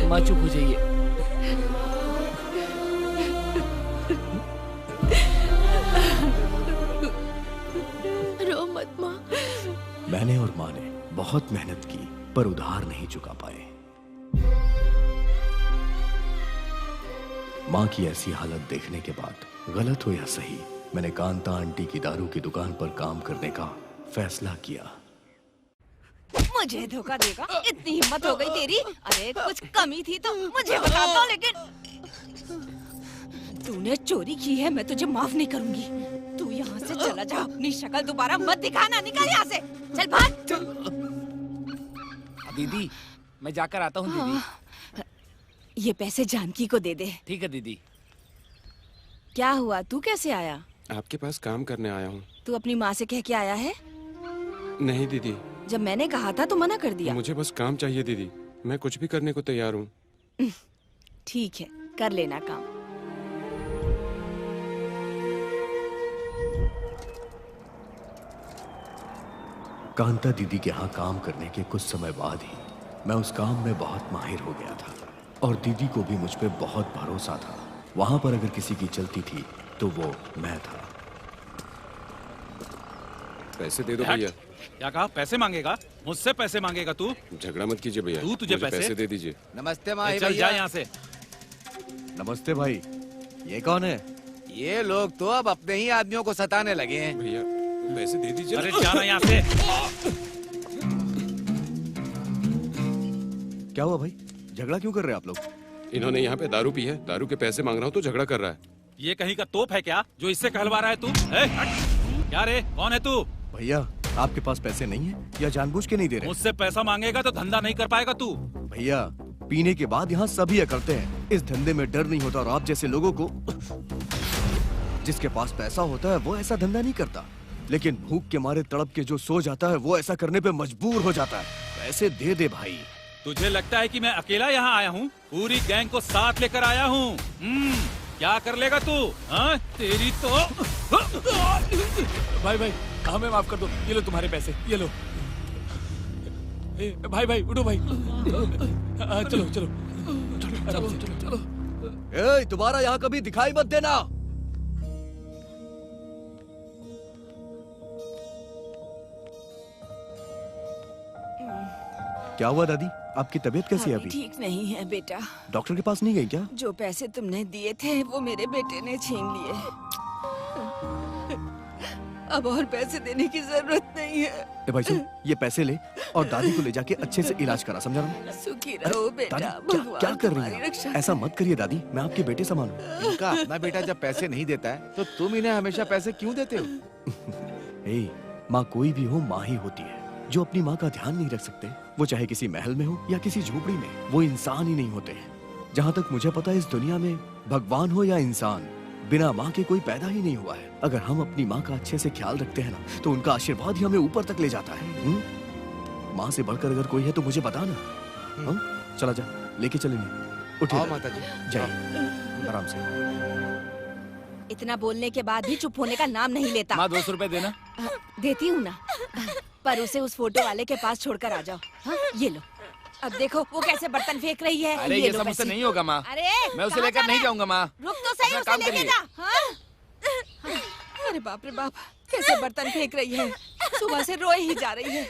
माँ चुप हो जाइए। रो मत माँ। मैंने और माँ ने बहुत मेहनत की पर उधार नहीं चुका पाए। माँ की ऐसी हालत देखने के बाद, गलत हो या सही, मैंने कांता आंटी की दारू की दुकान पर काम करने का फैसला किया। मुझे धोखा देगा? इतनी हिम्मत हो गई तेरी? अरे कुछ कमी थी तो मुझे बता दो, लेकिन तूने चोरी की है, मैं तुझे माफ नहीं करूंगी। तू यहाँ से चला जा, अपनी शक्ल दोबारा मत दिखाना। निकल यहाँ से, चल भाग। दीदी, मैं जाकर आता हूँ दीदी। ये पैसे जानकी को दे दे। ठीक है दीदी। क्या हुआ, तू कैसे आया? आपके पास काम करने आया हूँ। तू अपनी माँ से कह के आया है? नहीं दीदी, जब मैंने कहा था तो मना कर दिया। मुझे बस काम चाहिए दीदी, मैं कुछ भी करने को तैयार हूँ। ठीक है, कर लेना काम। कांता दीदी के यहाँ काम करने के कुछ समय बाद ही मैं उस काम में बहुत माहिर हो गया था और दीदी को भी मुझ पे बहुत भरोसा था। वहां पर अगर किसी की चलती थी तो वो मैं था। पैसे दे दो भैया। क्या कहा? पैसे मांगेगा? मुझसे पैसे मांगेगा तू? झगड़ा मत कीजिए भैया। तू तुझे मुझे पैसे दे दीजिए। नमस्ते माही चल जा भैया। यहाँ से। नमस्ते भाई, ये कौन है? ये लोग तो अब अपने ही आदमियों को सताने लगे हैं। भैया पैसे दे दीजिए। अरे जाना यहाँ से। क्या हुआ भाई, झगड़ा क्यों कर रहे हैं आप लोग? इन्होंने यहाँ पे दारू पी है, दारू के पैसे मांग रहा हूँ तो झगड़ा कर रहा है। ये कहीं का तोप है क्या जो इससे कहलवा रहा है तू? क्या रे, कौन है तू? भैया आपके पास पैसे नहीं है या जानबूझ के नहीं दे रहे? मुझसे पैसा मांगेगा तो धंधा नहीं कर पाएगा तू। भैया पीने के बाद यहाँ सभी करते हैं, इस धंधे में डर नहीं होता और आप जैसे लोगों को, जिसके पास पैसा होता है वो ऐसा धंधा नहीं करता, लेकिन भूख के मारे तड़प के जो सो जाता है वो ऐसा करने पे मजबूर हो जाता है। पैसे दे दे भाई। तुझे लगता है कि मैं अकेला यहाँ आया हूँ? पूरी गैंग को साथ लेकर आया हूँ। क्या कर लेगा तू? हाँ तेरी तो। भाई भाई हमें माफ कर दो, ये लो तुम्हारे पैसे, ये लो। भाई भाई उठो भाई। चलो चलो चलो चलो चलो। दोबारा यहाँ कभी दिखाई मत देना। क्या हुआ दादी, आपकी तबीयत कैसी है अभी? ठीक नहीं है बेटा। डॉक्टर के पास नहीं गई क्या? जो पैसे तुमने दिए थे वो मेरे बेटे ने छीन लिए। अब और पैसे देने की जरूरत नहीं है। ए भाई सुन, ये पैसे ले और दादी को ले जाके अच्छे से इलाज करा, समझा ना? सुखी रहो बेटा। दादी क्या कर रही तुम्हारी है? रक्षा ऐसा मत करिए दादी, मैं आपके बेटे समान हूँ। इनका अपना बेटा जब पैसे नहीं देता है तो तुम इन्हें हमेशा पैसे क्यों देते हो? ए, माँ कोई भी हो माँ ही होती है। जो अपनी माँ का ध्यान नहीं रख सकते, वो चाहे किसी महल में हो या किसी झोपड़ी में, वो इंसान ही नहीं होते हैं। जहाँ तक मुझे पता है इस दुनिया में भगवान हो या इंसान, बिना माँ के कोई पैदा ही नहीं हुआ है। अगर हम अपनी माँ का अच्छे से ख्याल रखते हैं ना, तो उनका आशीर्वाद ही हमें ऊपर तक ले जाता है। माँ से बढ़कर अगर कोई है तो मुझे बता ना। चला जा, लेके चलेंगे। उठिए माता जी, जाइए आराम से। इतना बोलने के बाद भी चुप होने का नाम नहीं लेता। माँ 200 रुपए देना। देती हूँ ना, पर उसे उस फोटो वाले के पास छोड़कर आ जाओ। हाँ, ये लो। अब देखो वो कैसे बर्तन फेंक रही है। अरे ये सब मुझसे नहीं होगा माँ। अरे मैं उसे लेकर नहीं जाऊंगा माँ। रुक तो सही, अपना उसे काम लेके करिए। जा। हाँ? अरे बाप रे बाप, कैसे बर्तन फेंक रही है। सुबह से रोए ही जा रही है।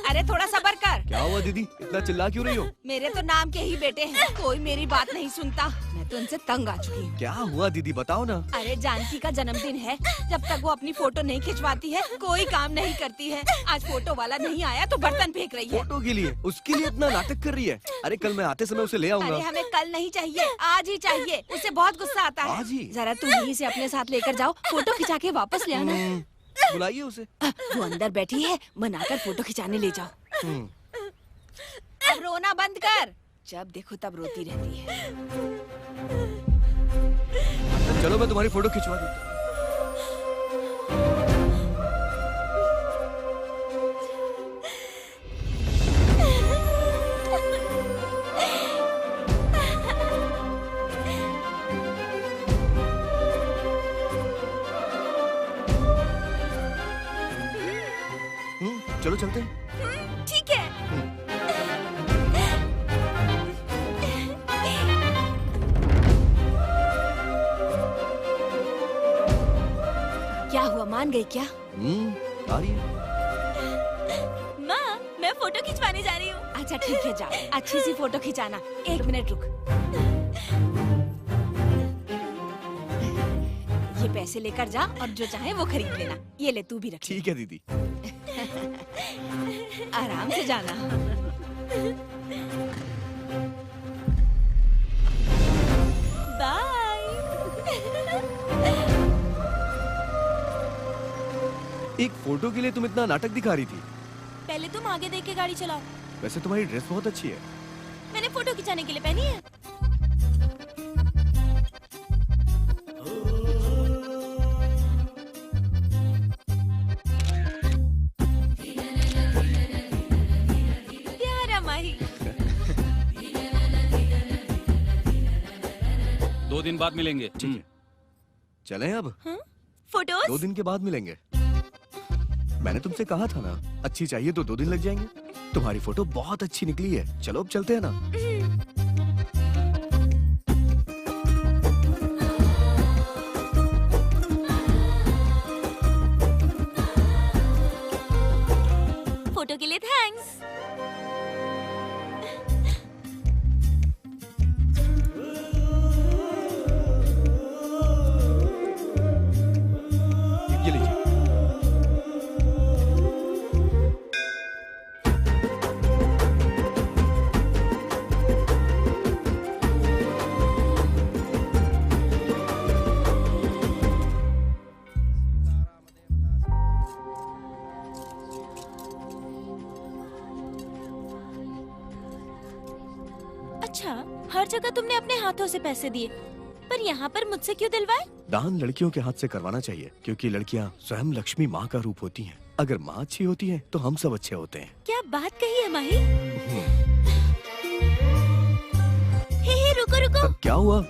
अरे थोड़ा सब्र कर। क्या हुआ दीदी, इतना चिल्ला क्यों रही हो? मेरे तो नाम के ही बेटे हैं, कोई मेरी बात नहीं सुनता। मैं तो उनसे तंग आ चुकी हूँ। क्या हुआ दीदी, बताओ ना। अरे जानकी का जन्मदिन है, जब तक वो अपनी फोटो नहीं खिंचवाती है कोई काम नहीं करती है। आज फोटो वाला नहीं आया तो बर्तन फेंक रही है। फोटो के लिए? उसके लिए इतना नाटक कर रही है? अरे कल मैं आते समय उसे ले आऊंगा। अरे हमें कल नहीं चाहिए, आज ही चाहिए। उसे बहुत गुस्सा आता है। आज ही? जरा तुम यहीं से अपने साथ लेकर जाओ, फोटो खिंचा के वापस ले आना। बुलाइए उसे। वो अंदर बैठी है, मनाकर फोटो खिंचाने ले जाओ। अब रोना बंद कर, जब देखो तब रोती रहती है। चलो मैं तुम्हारी फोटो खिंचवा देता हूँ। चलो चलते हैं। ठीक है। क्या हुआ, मान गई क्या? आ रही है। माँ, मैं फोटो खिंचवाने जा रही हूँ। अच्छा ठीक है, जा अच्छी सी फोटो खिंचाना। 1 मिनट रुक। ये पैसे लेकर जा और जो चाहे वो खरीद लेना। ये ले, तू भी रख। ठीक है दीदी। आराम से जाना। बाय। एक फोटो के लिए तुम इतना नाटक दिखा रही थी? पहले तुम आगे देख के गाड़ी चलाओ। वैसे तुम्हारी ड्रेस बहुत अच्छी है। मैंने फोटो खिंचाने के लिए पहनी है। प्यारा माही। 2 दिन बाद मिलेंगे। ठीक है, चलें अब? फोटोज? 2 दिन के बाद मिलेंगे। मैंने तुमसे कहा था ना, अच्छी चाहिए तो 2 दिन लग जाएंगे। तुम्हारी फोटो बहुत अच्छी निकली है। चलो अब चलते हैं ना। फोटो के लिए थैंक्स। ये लीजिए। अच्छा, हर जगह तुमने अपने हाथों से पैसे दिए, पर यहाँ पर मुझसे क्यों दिलवाए? दान लड़कियों के हाथ से करवाना चाहिए, क्योंकि लड़कियाँ स्वयं लक्ष्मी माँ का रूप होती हैं। अगर माँ अच्छी होती है तो हम सब अच्छे होते हैं। क्या बात कही है माही? हे रुको रुको। क्या हुआ?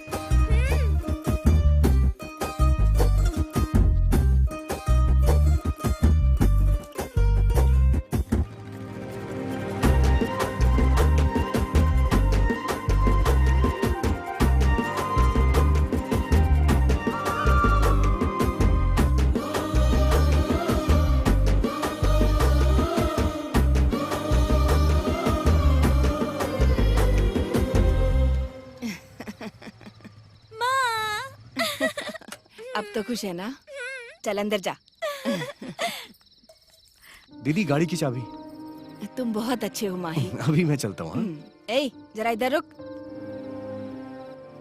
अब तो खुश है ना? चल अंदर जा। दीदी गाड़ी की चाबी। तुम बहुत अच्छे हो माही। अभी मैं चलता हूँ। ए, जरा इधर रुक।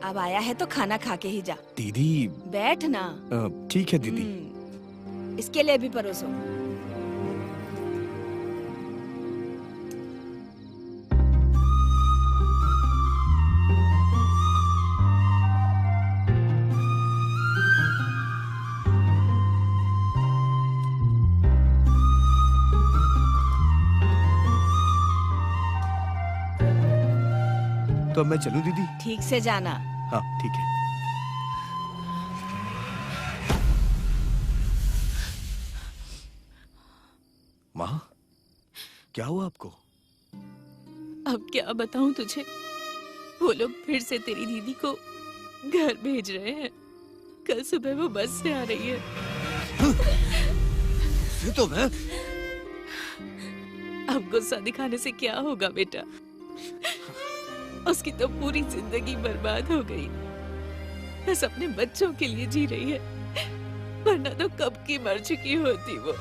अब आया है तो खाना खा के ही जा। दीदी बैठ ना। ठीक है दीदी। इसके लिए भी परोसो। तो अब मैं चलूं दीदी? ठीक से जाना। हाँ ठीक है। माँ, क्या हुआ आपको? अब क्या बताऊं तुझे? वो लोग फिर से तेरी दीदी को घर भेज रहे हैं। कल सुबह वो बस से आ रही है। तो मैं अब गुस्सा दिखाने से क्या होगा बेटा? उसकी तो पूरी जिंदगी बर्बाद हो गई। बस अपने बच्चों के लिए जी रही है, वरना तो कब की मर चुकी होती वो।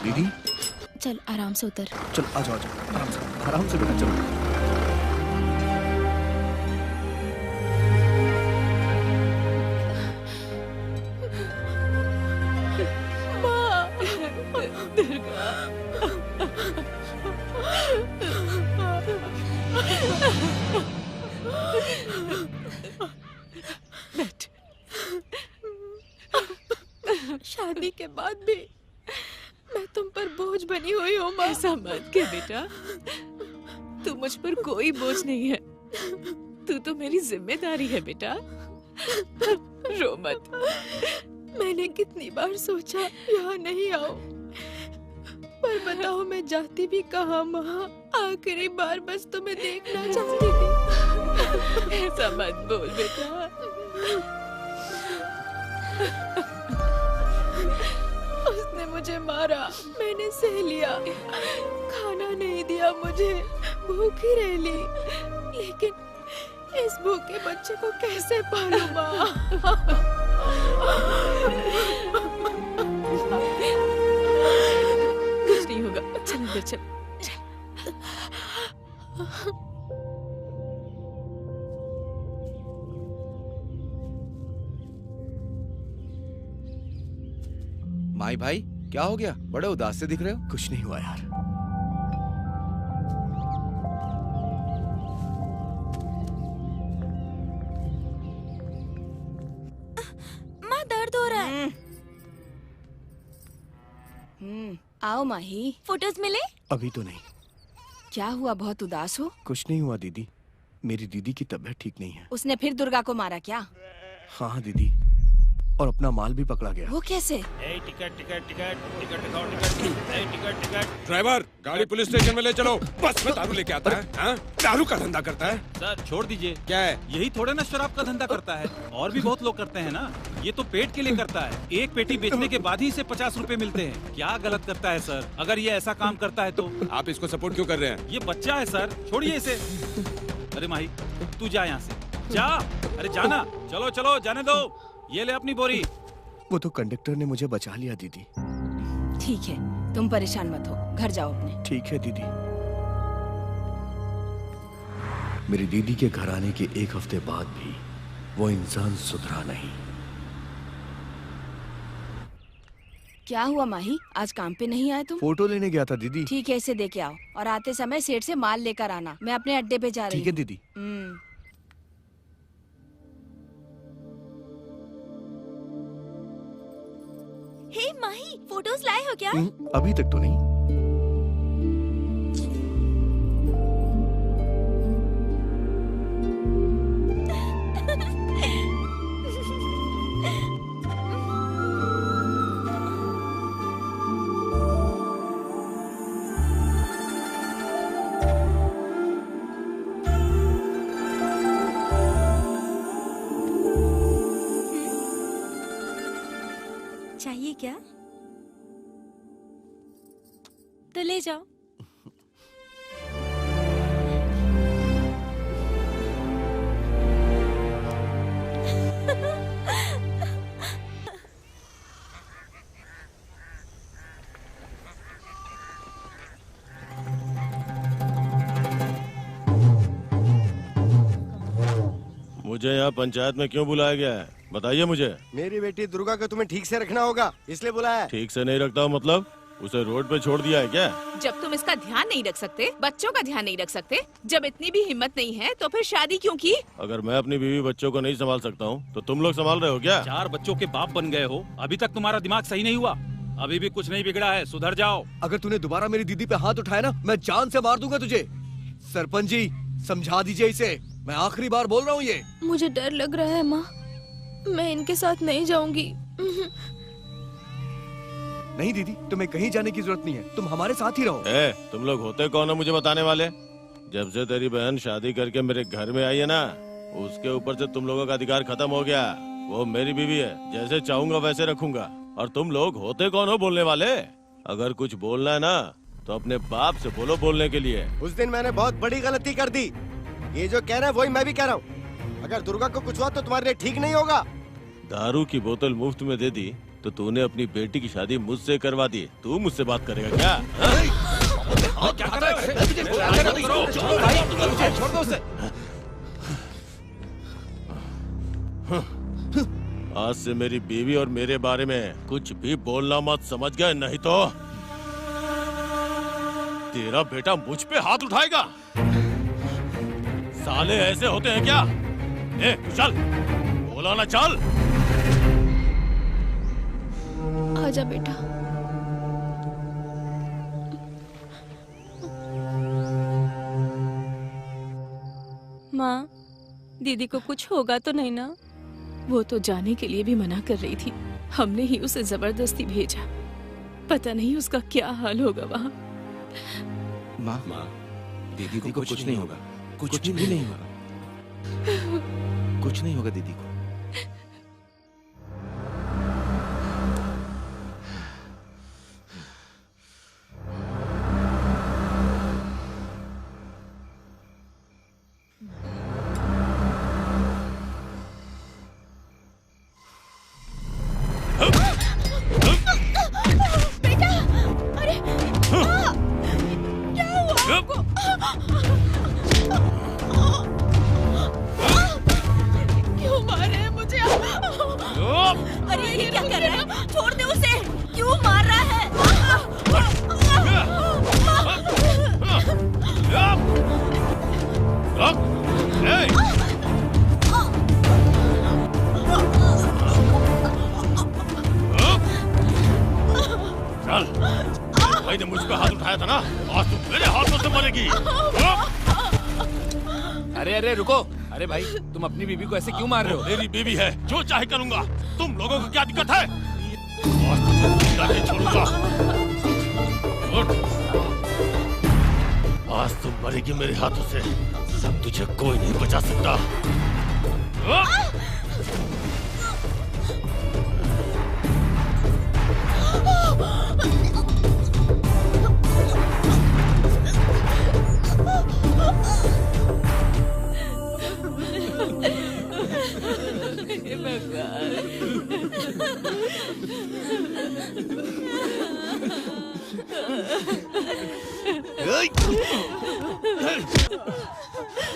दीदी चल आराम से उतर। चल आ जाओ आराम से बेटा चलो। शादी के बाद भी मैं तुम पर बोझ बनी हुई हूँ माँ। ऐसा मत कह बेटा, तू मुझ पर कोई बोझ नहीं है। तू तो मेरी जिम्मेदारी है बेटा। रो मत। मैंने कितनी बार सोचा यहाँ नहीं आऊं, पर बताओ मैं जाती भी कहाँ माँ। आखिरी बार बस तुम्हें देखना चाहती थी। ऐसा मत बोल बेटा। उसने मुझे मारा, मैंने सह लिया। खाना नहीं दिया मुझे, भूखी रह ली। लेकिन इस भूखे बच्चे को कैसे पालूं माँ? कुछ नहीं होगा, चल अंदर चल। माई भाई क्या हो गया? बड़े उदास से दिख रहे हो। कुछ नहीं हुआ यार। माँ दर्द हो रहा है। आओ माही। फोटोज मिले? अभी तो नहीं। क्या हुआ, बहुत उदास हो? कुछ नहीं हुआ दीदी, मेरी दीदी की तबीयत ठीक नहीं है। उसने फिर दुर्गा को मारा क्या? हाँ दीदी, और अपना माल भी पकड़ा गया। वो कैसे? टिकट टिकट टिकट टिकट दिखाओ, टिकट टिकट टिकट। ड्राइवर, गाड़ी पुलिस स्टेशन में ले चलो। बस में दारू लेके आता है, हाँ? दारू का धंधा करता है। सर छोड़ दीजिए। क्या है? यही थोड़े ना शराब का धंधा करता है, और भी बहुत लोग करते हैं ना। ये तो पेट के लिए करता है। एक पेटी बेचने के बाद ही इसे 50 रुपए मिलते हैं। क्या गलत करता है सर? अगर ये ऐसा काम करता है तो आप इसको सपोर्ट क्यों कर रहे हैं? ये बच्चा है सर, छोड़िए इसे। अरे माही, तू जा यहाँ से, जा। अरे जाना, चलो चलो, जाने दो। ये ले अपनी बोरी। वो तो कंडक्टर ने मुझे बचा लिया दीदी। ठीक है, तुम परेशान मत हो, घर जाओ अपने। ठीक है दीदी। मेरी दीदी के घर आने के 1 हफ्ते बाद भी वो इंसान सुधरा नहीं। क्या हुआ माही, आज काम पे नहीं आए तुम? फोटो लेने गया था दीदी। ठीक है, इसे दे के आओ और आते समय सेठ से माल लेकर आना। मैं अपने अड्डे पे जा रही हूँ। ठीक है दीदी। हे माही, फोटोज लाए हो क्या? अभी तक तो नहीं। चाहिए क्या? तो ले जाओ। मुझे यहाँ पंचायत में क्यों बुलाया गया है, बताइए मुझे। मेरी बेटी दुर्गा को तुम्हें ठीक से रखना होगा, इसलिए बुलाया है। ठीक से नहीं रखता हूँ मतलब? उसे रोड पे छोड़ दिया है क्या? जब तुम इसका ध्यान नहीं रख सकते, बच्चों का ध्यान नहीं रख सकते, जब इतनी भी हिम्मत नहीं है तो फिर शादी क्यों की? अगर मैं अपनी बीवी बच्चों को नहीं संभाल सकता हूँ तो तुम लोग संभाल रहे हो क्या? 4 बच्चों के बाप बन गए हो, अभी तक तुम्हारा दिमाग सही नहीं हुआ। अभी भी कुछ नहीं बिगड़ा है, सुधर जाओ। अगर तूने दोबारा मेरी दीदी पे हाथ उठाया ना, मैं जान से मार दूंगा तुझे। सरपंच जी, समझा दीजिए इसे, मैं आखिरी बार बोल रहा हूँ ये। मुझे डर लग रहा है माँ, मैं इनके साथ नहीं जाऊंगी। नहीं दीदी, तुम्हें कहीं जाने की जरूरत नहीं है, तुम हमारे साथ ही रहो। तुम लोग होते कौन हो मुझे बताने वाले? जब से तेरी बहन शादी करके मेरे घर में आई है ना, उसके ऊपर से तुम लोगों का अधिकार खत्म हो गया। वो मेरी बीवी है, जैसे चाहूंगा वैसे रखूंगा। और तुम लोग होते कौन हो बोलने वाले? अगर कुछ बोलना है ना तो अपने बाप से बोलो बोलने के लिए। उस दिन मैंने बहुत बड़ी गलती कर दी, ये जो कह रहा है वही मैं भी कह रहा हूँ। अगर दुर्गा को कुछ हुआ तो तुम्हारे लिए ठीक नहीं होगा। दारू की बोतल मुफ्त में दे दी तो तूने अपनी बेटी की शादी मुझसे करवा दी, तू मुझसे बात करेगा क्या? आज से मेरी बीवी और मेरे बारे में कुछ भी बोलना मत, समझ गए? नहीं तो तेरा बेटा मुझ पे हाथ उठाएगा। साले ऐसे होते हैं क्या? चल, बोला ना चल। आजा बेटा। माँ, दीदी को कुछ होगा तो नहीं ना? वो तो जाने के लिए भी मना कर रही थी, हमने ही उसे जबरदस्ती भेजा। पता नहीं उसका क्या हाल होगा वहाँ। माँ, दीदी को कुछ नहीं होगा, कुछ भी नहीं होगा, कुछ नहीं होगा दीदी को। तुम अपनी बीवी को ऐसे क्यों मार रहे हो? मेरी बीवी है, जो चाहे करूंगा। तुम लोगों को क्या दिक्कत है? नहीं छोड़ूंगा। मरेगी मेरे हाथों से। अब तुझे कोई नहीं बचा सकता।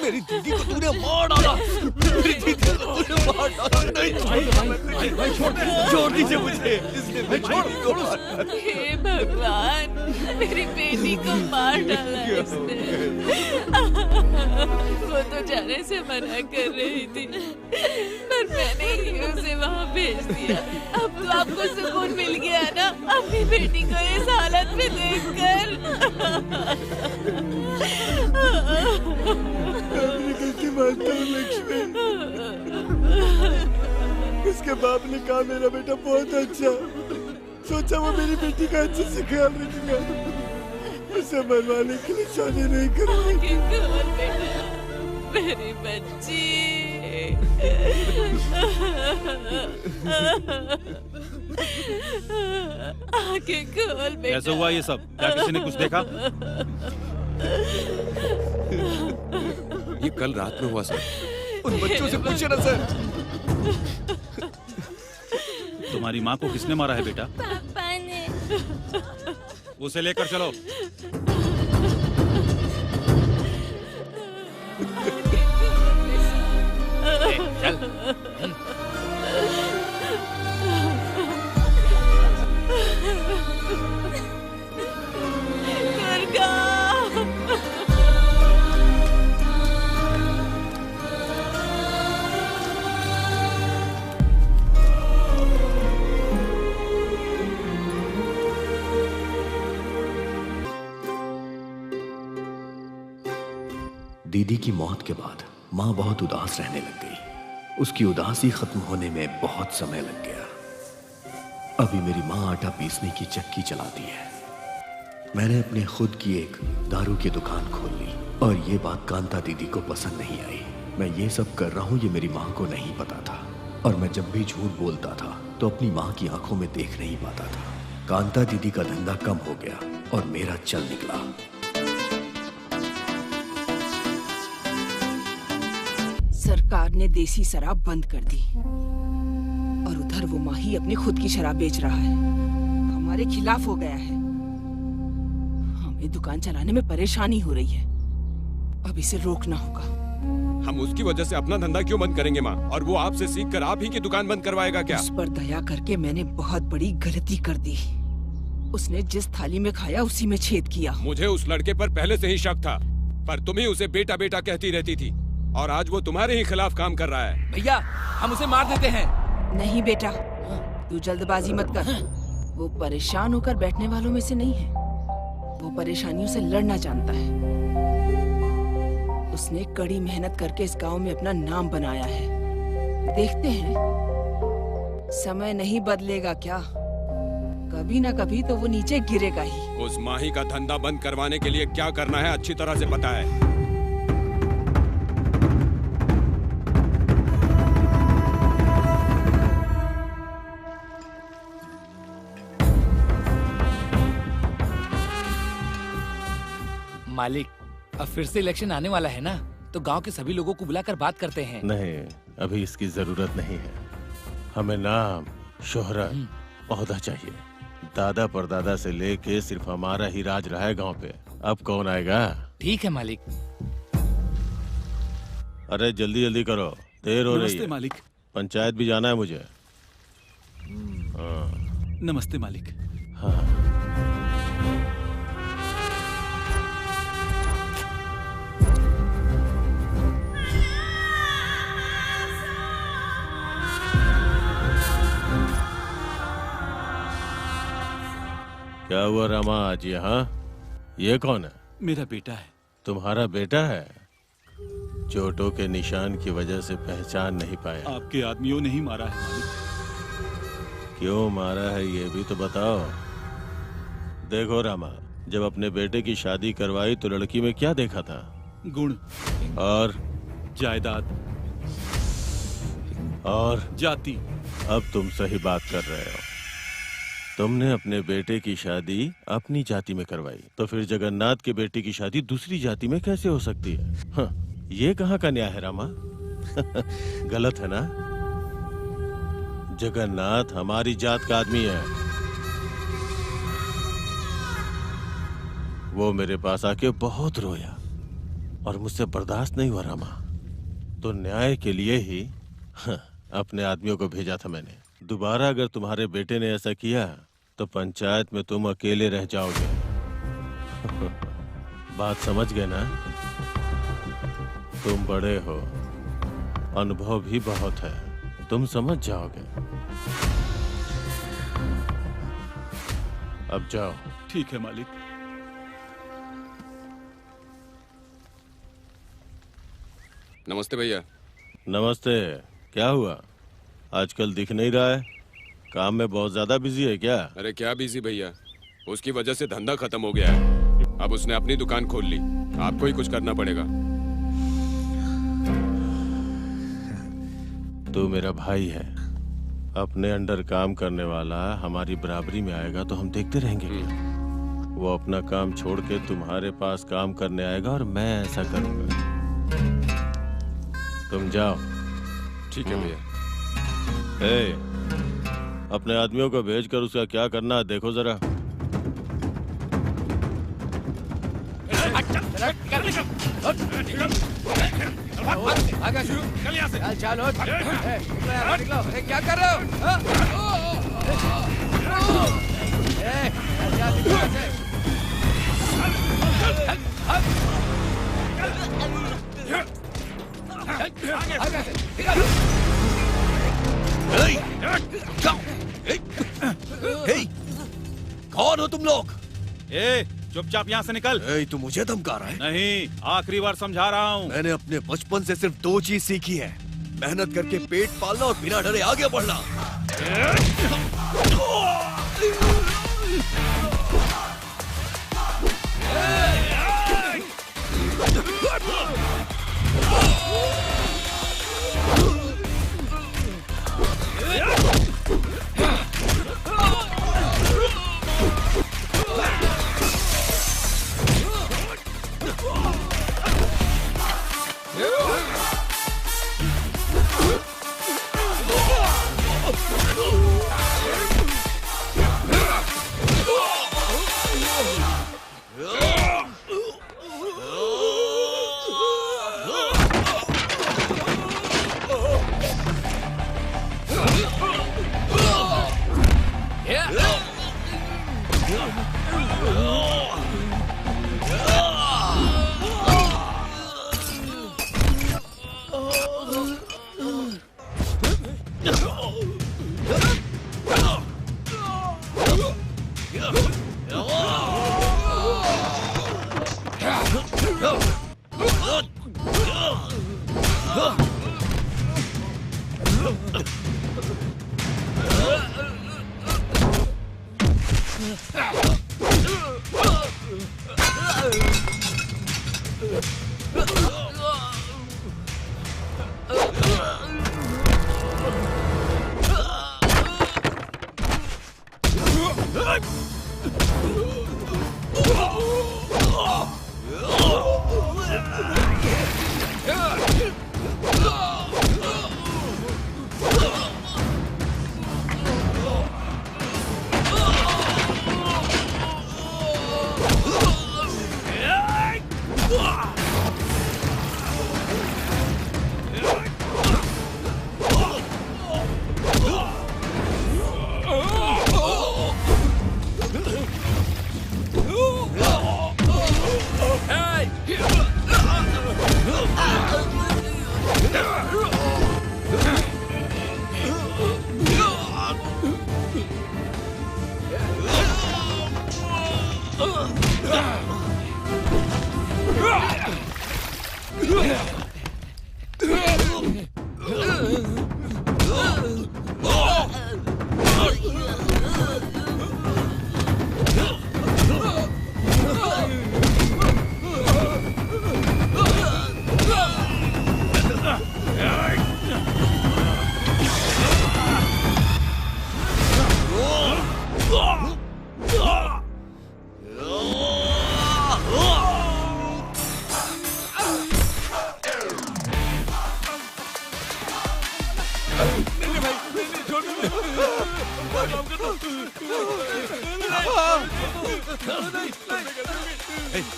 मेरी दीदी को तूने मार डाला। मेरी दीदी को तूने मार डाला। नहीं भाई छोड़ दीजिए मुझे। इसने छोड़। हे भगवान, मेरी बेटी को मार डाला इसने। वो तो जाने से मना कर रही थी, पर मैंने ही उसे वहाँ भेज दिया। अब तो आपको सुकून मिल गया ना अपनी बेटी को इस हालत में देखकर। अपनी गलती मानता हूँ लक्ष्मी। उसके बाप ने कहा मेरा बेटा बहुत अच्छा, सोचा वो मेरी बेटी का अच्छे से ख्याल रखेगा, उसे मरवाने के लिए शादी नहीं करूँगा। मेरी बच्ची। आंखें खोल बेटा। कैसे हुआ ये सब? क्या किसी ने कुछ देखा? ये कल रात में हुआ सर। उन बच्चों से पूछे ना सर। तुम्हारी माँ को किसने मारा है बेटा? पापा ने। उसे लेकर चलो। दीदी की मौत के बाद माँ बहुत उदास रहने लग गई। उसकी उदासी खत्म होने में बहुत समय लग गया। अभी मेरी माँ आटा पीसने की चक्की चलाती है। मैंने अपने खुद की एक दारू की दुकान खोल ली और ये बात कांता दीदी को पसंद नहीं आई। मैं ये सब कर रहा हूँ ये मेरी माँ को नहीं पता था, और मैं जब भी झूठ बोलता था तो अपनी माँ की आंखों में देख नहीं पाता था। कांता दीदी का धंधा कम हो गया और मेरा चल निकला। सरकार ने देसी शराब बंद कर दी और उधर वो माही अपनी खुद की शराब बेच रहा है। हमारे खिलाफ हो गया है। हमें दुकान चलाने में परेशानी हो रही है। अब इसे रोकना होगा। हम उसकी वजह से अपना धंधा क्यों बंद करेंगे माँ? और वो आपसे सीख कर आप ही की दुकान बंद करवाएगा क्या? उस पर दया करके मैंने बहुत बड़ी गलती कर दी। उसने जिस थाली में खाया उसी में छेद किया। मुझे उस लड़के पर पहले से ही शक था, पर तुम ही उसे बेटा बेटा कहती रहती थी, और आज वो तुम्हारे ही खिलाफ काम कर रहा है। भैया हम उसे मार देते हैं। नहीं बेटा, तू जल्दबाजी मत कर। वो परेशान होकर बैठने वालों में से नहीं है। वो परेशानियों से लड़ना जानता है। उसने कड़ी मेहनत करके इस गांव में अपना नाम बनाया है। देखते हैं, समय नहीं बदलेगा क्या? कभी ना कभी तो वो नीचे गिरेगा ही। उस माही का धंधा बंद करवाने के लिए क्या करना है अच्छी तरह से पता है। मालिक, अब फिर से इलेक्शन आने वाला है ना, तो गांव के सभी लोगों को बुलाकर बात करते हैं। नहीं, अभी इसकी जरूरत नहीं है। हमें नाम, शोहरत, ओहदा चाहिए। दादा परदादा से लेके सिर्फ हमारा ही राज रहा है गांव पे। अब कौन आएगा? ठीक है मालिक। अरे जल्दी जल्दी करो, देर हो रही है। नमस्ते मालिक। पंचायत भी जाना है मुझे। नमस्ते मालिक। हाँ। क्या हुआ रामा आज यहाँ? ये कौन है? मेरा बेटा है। तुम्हारा बेटा है? चोटों के निशान की वजह से पहचान नहीं पाया। आपके आदमियों ने ही मारा है मालिक। क्यों मारा है ये भी तो बताओ। देखो रामा, जब अपने बेटे की शादी करवाई तो लड़की में क्या देखा था? गुण और जायदाद और जाति। अब तुम सही बात कर रहे हो। तुमने अपने बेटे की शादी अपनी जाति में करवाई, तो फिर जगन्नाथ के बेटे की शादी दूसरी जाति में कैसे हो सकती है? हाँ, ये कहाँ का न्याय है रामा? गलत है ना? जगन्नाथ हमारी जात का आदमी है। वो मेरे पास आके बहुत रोया और मुझसे बर्दाश्त नहीं हुआ रामा, तो न्याय के लिए ही अपने आदमियों को भेजा था मैंने। दोबारा अगर तुम्हारे बेटे ने ऐसा किया तो पंचायत में तुम अकेले रह जाओगे। बात समझ गए ना? तुम बड़े हो, अनुभव भी बहुत है, तुम समझ जाओगे। अब जाओ। ठीक है मालिक। नमस्ते भैया। नमस्ते। क्या हुआ, आजकल दिख नहीं रहा है? काम में बहुत ज्यादा बिजी है क्या? अरे क्या बिजी भैया, उसकी वजह से धंधा खत्म हो गया है। अब उसने अपनी दुकान खोल ली, आपको ही कुछ करना पड़ेगा। तू मेरा भाई है, अपने अंडर काम करने वाला हमारी बराबरी में आएगा तो हम देखते रहेंगे क्या? वो अपना काम छोड़ के तुम्हारे पास काम करने आएगा और मैं ऐसा करूंगा। तुम जाओ। ठीक है भैया। अपने आदमियों को भेजकर उसका क्या करना है देखो जरा। क्या कर रहे कौन हो तुम लोग? चुपचाप यहाँ से निकल। तू मुझे धमका रहा है? नहीं, आखिरी बार समझा रहा हूँ। मैंने अपने बचपन से सिर्फ 2 चीज सीखी है, मेहनत करके पेट पालना और बिना डरे आगे बढ़ना।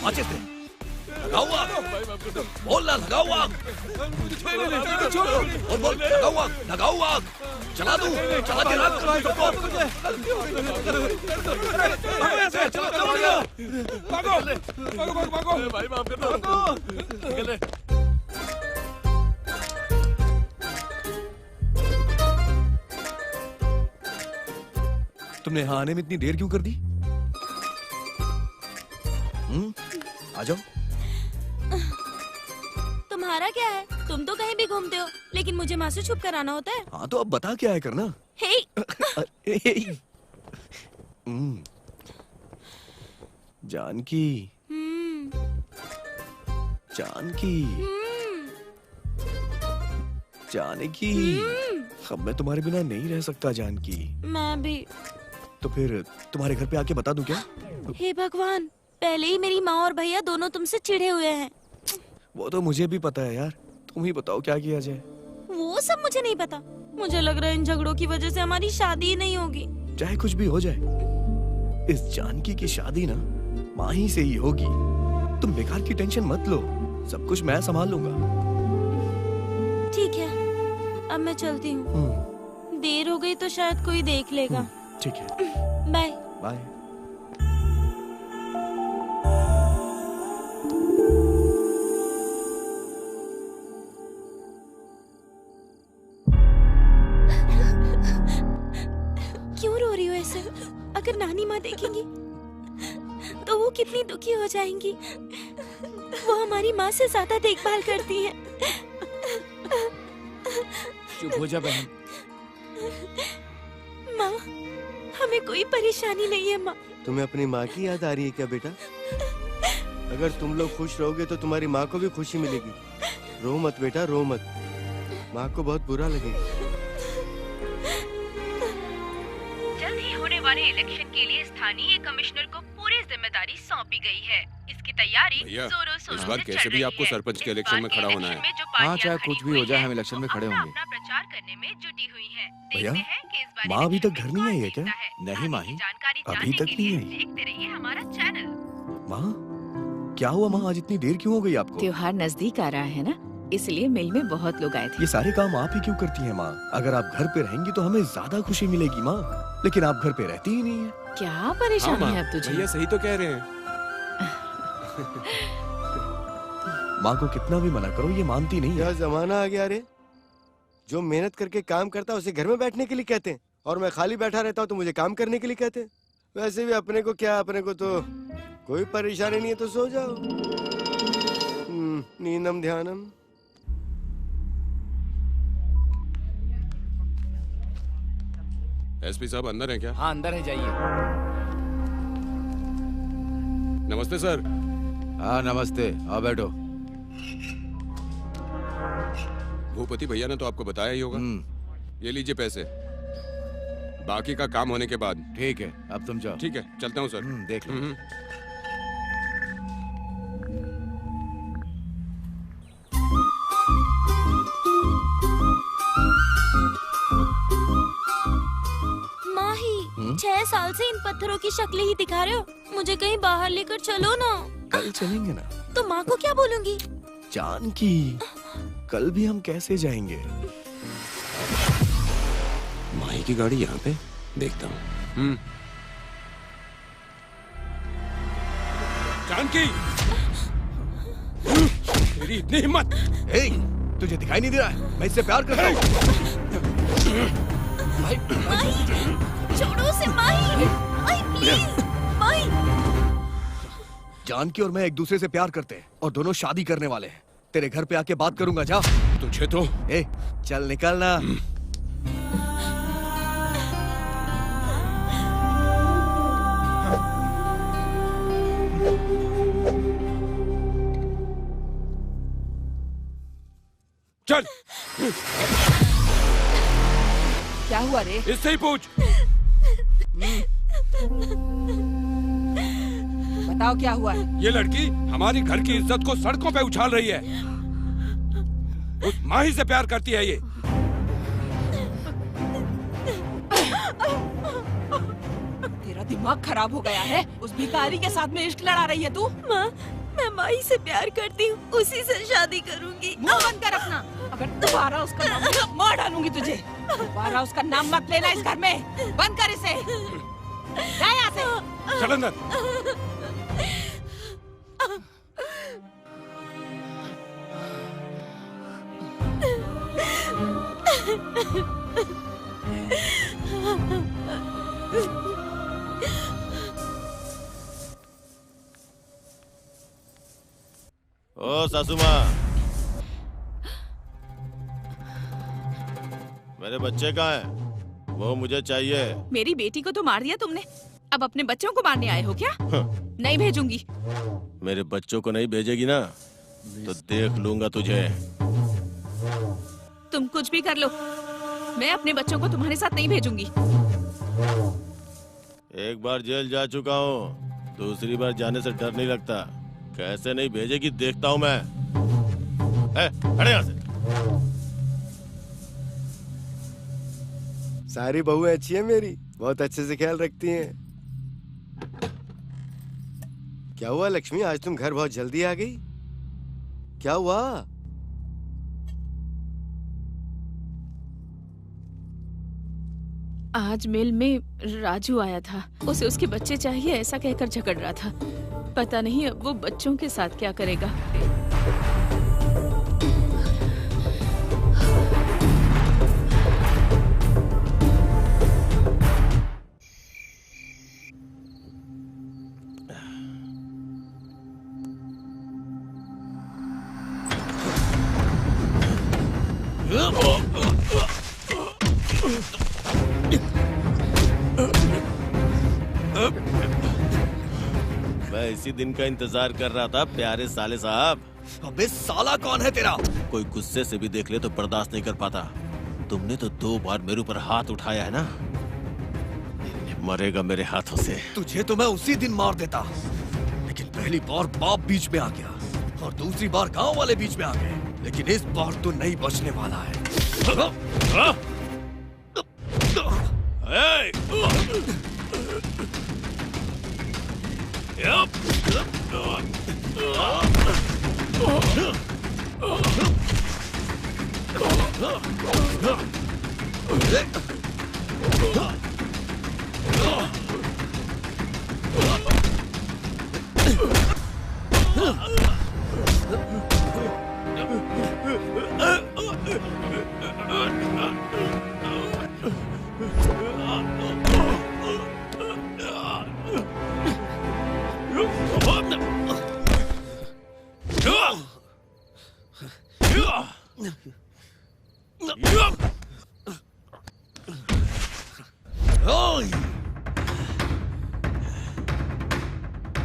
माचिस दे। लगाओ आग। बोल ना, लगाओ आग। बोल, लगाओ आग, लगाओ आग। चला दूं, चला के राख करूं सबको। भागो, भागो, भागो, भागो। भाई माफ कर दो। निकल ले। तुमने यहाँ आने में इतनी देर क्यों कर दी? आ जाओ। तुम्हारा क्या है? तुम तो कहीं भी घूमते हो, लेकिन मुझे माँ से छुप कर आना होता है। हाँ तो अब बता क्या है करना? हे! जानकी, जानकी, जानकी, अब मैं तुम्हारे बिना नहीं रह सकता जानकी। मैं भी। तो फिर तुम्हारे घर पे आके बता दूं क्या? हे भगवान, पहले ही मेरी माँ और भैया दोनों तुमसे चिढ़े हुए हैं। वो तो मुझे भी पता है यार, तुम ही बताओ क्या किया जाए। वो सब मुझे नहीं पता। मुझे लग रहा है इन झगड़ों की वजह से हमारी शादी ही नहीं होगी। चाहे कुछ भी हो जाए, इस जानकी की शादी ना माँ ही से ही होगी। तुम बेकार की टेंशन मत लो, सब कुछ मैं संभाल लूंगा। ठीक है, अब मैं चलती हूँ। देर हो गई तो शायद कोई देख लेगा। ठीक है, बाय बाय। क्यों रो रही हो ऐसे? अगर नानी माँ देखेंगी तो वो कितनी दुखी हो जाएंगी। वो हमारी माँ से ज्यादा देखभाल करती हैं। चुप हो जा बहन। माँ, हमें कोई परेशानी नहीं है माँ। तुम्हें अपनी माँ की याद आ रही है क्या बेटा? अगर तुम लोग खुश रहोगे तो तुम्हारी माँ को भी खुशी मिलेगी। रो मत बेटा, रो मत। माँ को बहुत बुरा लगेगा। जल्द ही होने वाले इलेक्शन के लिए स्थानीय कमिश्नर को पूरी जिम्मेदारी सौंपी गई है। इसकी तैयारी भैया, जोरों शोरों इस से बार चल कैसे भी रही आपको है। सरपंच के इस इलेक्शन बार में के खड़ा होना इलेक्शन है। में जो हाँ, पार्टियां चाहे खड़ी कुछ भी हुई हो जाए, हैं, हम इलेक्शन में वो खड़े अपना होंगे। अपना प्रचार करने में जुटी हुई हैं। भैया, देखते हैं कि इस बार माँ अभी तक घर नहीं आई है क्या? नहीं माही, अभी तक नहीं आई। देखते रहिए हमारा चैनल। माँ, क्या हुआ माँ? आज इतनी देर क्यों हो गई आपको? त्योहार नजदीक आ रहा है ना, इसलिए मिल में बहुत लोग आए थे। ये सारे काम आप ही क्यों करती हैं माँ? अगर आप घर पे रहेंगी तो हमें ज्यादा खुशी मिलेगी माँ, लेकिन आप घर पे रहती ही नहीं है। क्या परेशानी है अब तुझे? भैया सही तो कह रहे हैं। माँ को कितना भी मना करो, ये मानती नहीं है। क्या जमाना आ गया रे? जो मेहनत करके काम करता है उसे घर में बैठने के लिए कहते हैं, और मैं खाली बैठा रहता हूँ तो मुझे काम करने के लिए कहते हैं। वैसे भी अपने को क्या, अपने को तो कोई परेशानी नहीं है, तो सो जाओ। नींदम ध्यानम। एसपी साहब अंदर हैं क्या? हाँ अंदर है, जाइए। नमस्ते सर। हाँ नमस्ते, आओ बैठो। भूपति भैया ने तो आपको बताया ही होगा। ये लीजिए पैसे, बाकी का काम होने के बाद। ठीक है, अब तुम जाओ। ठीक है, चलता हूँ सर। देख लो। माही, 6 साल से इन पत्थरों की शक्लें ही दिखा रहे हो। मुझे कहीं बाहर लेकर चलो ना। कल चलेंगे ना। तो माँ को क्या बोलूंगी? जानकी, कल भी हम कैसे जाएंगे? माही की गाड़ी यहाँ पे, देखता हूँ। जानकी, तेरी इतनी हिम्मत! तुझे दिखाई नहीं दे रहा है? मैं इससे प्यार करता हूँ। माही, छोड़ो उसे माही। माही प्लीज, माही। जानकी और मैं एक दूसरे से प्यार करते हैं और दोनों शादी करने वाले हैं। तेरे घर पे आके बात करूंगा, जा। तुझे तो चल निकल ना। चल। क्या हुआ रे? इससे ही पूछ। बताओ क्या हुआ है? ये लड़की हमारी घर की इज्जत को सड़कों पे उछाल रही है। उस माही से प्यार करती है ये। तेरा दिमाग खराब हो गया है? उस भिखारी के साथ में इश्क लड़ा रही है तू? माँ, मैं माही से प्यार करती हूँ, उसी से शादी करूंगी। मुंह बंद कर अपना। अगर दोबारा उसका नाम लिया, मार डालूंगी तुझे। दोबारा उसका नाम मत लेना इस घर में। बंद कर इसे। जा यहाँ से। चल अंदर। ओ सासू माँ, मेरे बच्चे कहाँ हैं? वो मुझे चाहिए। मेरी बेटी को तो मार दिया तुमने, अब अपने बच्चों को मारने आए हो क्या? नहीं भेजूंगी। मेरे बच्चों को नहीं भेजेगी ना तो देख लूंगा तुझे। तुम कुछ भी कर लो, मैं अपने बच्चों को तुम्हारे साथ नहीं भेजूंगी। एक बार जेल जा चुका हूँ, दूसरी बार जाने से डर नहीं लगता। कैसे नहीं भेजेगी देखता हूँ मैं। हट यहाँ से। सारी बहुएं अच्छी हैं मेरी, बहुत अच्छे से ख्याल रखती हैं। क्या हुआ लक्ष्मी, आज तुम घर बहुत जल्दी आ गई? क्या हुआ? आज मिल में राजू आया था, उसे उसके बच्चे चाहिए ऐसा कहकर झगड़ रहा था। पता नहीं अब वो बच्चों के साथ क्या करेगा। मैं इसी दिन का इंतजार कर रहा था प्यारे साले साहब। अबे साला कौन है तेरा? कोई गुस्से से भी देख ले तो बर्दाश्त नहीं कर पाता। तुमने तो 2 बार मेरे ऊपर हाथ उठाया है ना, मरेगा मेरे हाथों से। तुझे तो मैं उसी दिन मार देता, लेकिन पहली बार बाप बीच में आ गया और दूसरी बार गांव वाले बीच में आ गए, लेकिन इस बार तो नहीं बचने वाला है।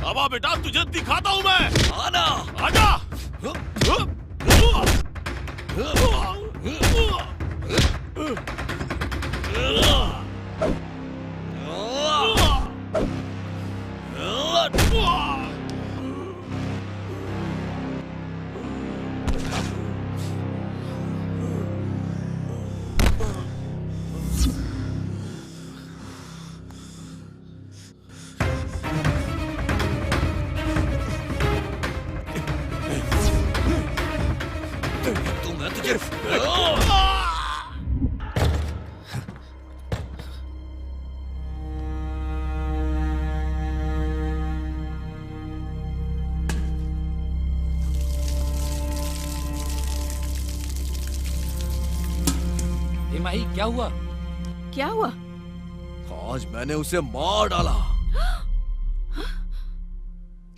अब आ बेटा, तुझे दिखाता हूं मैं। आना, आजा। माही क्या हुआ? क्या हुआ? आज मैंने उसे मार डाला।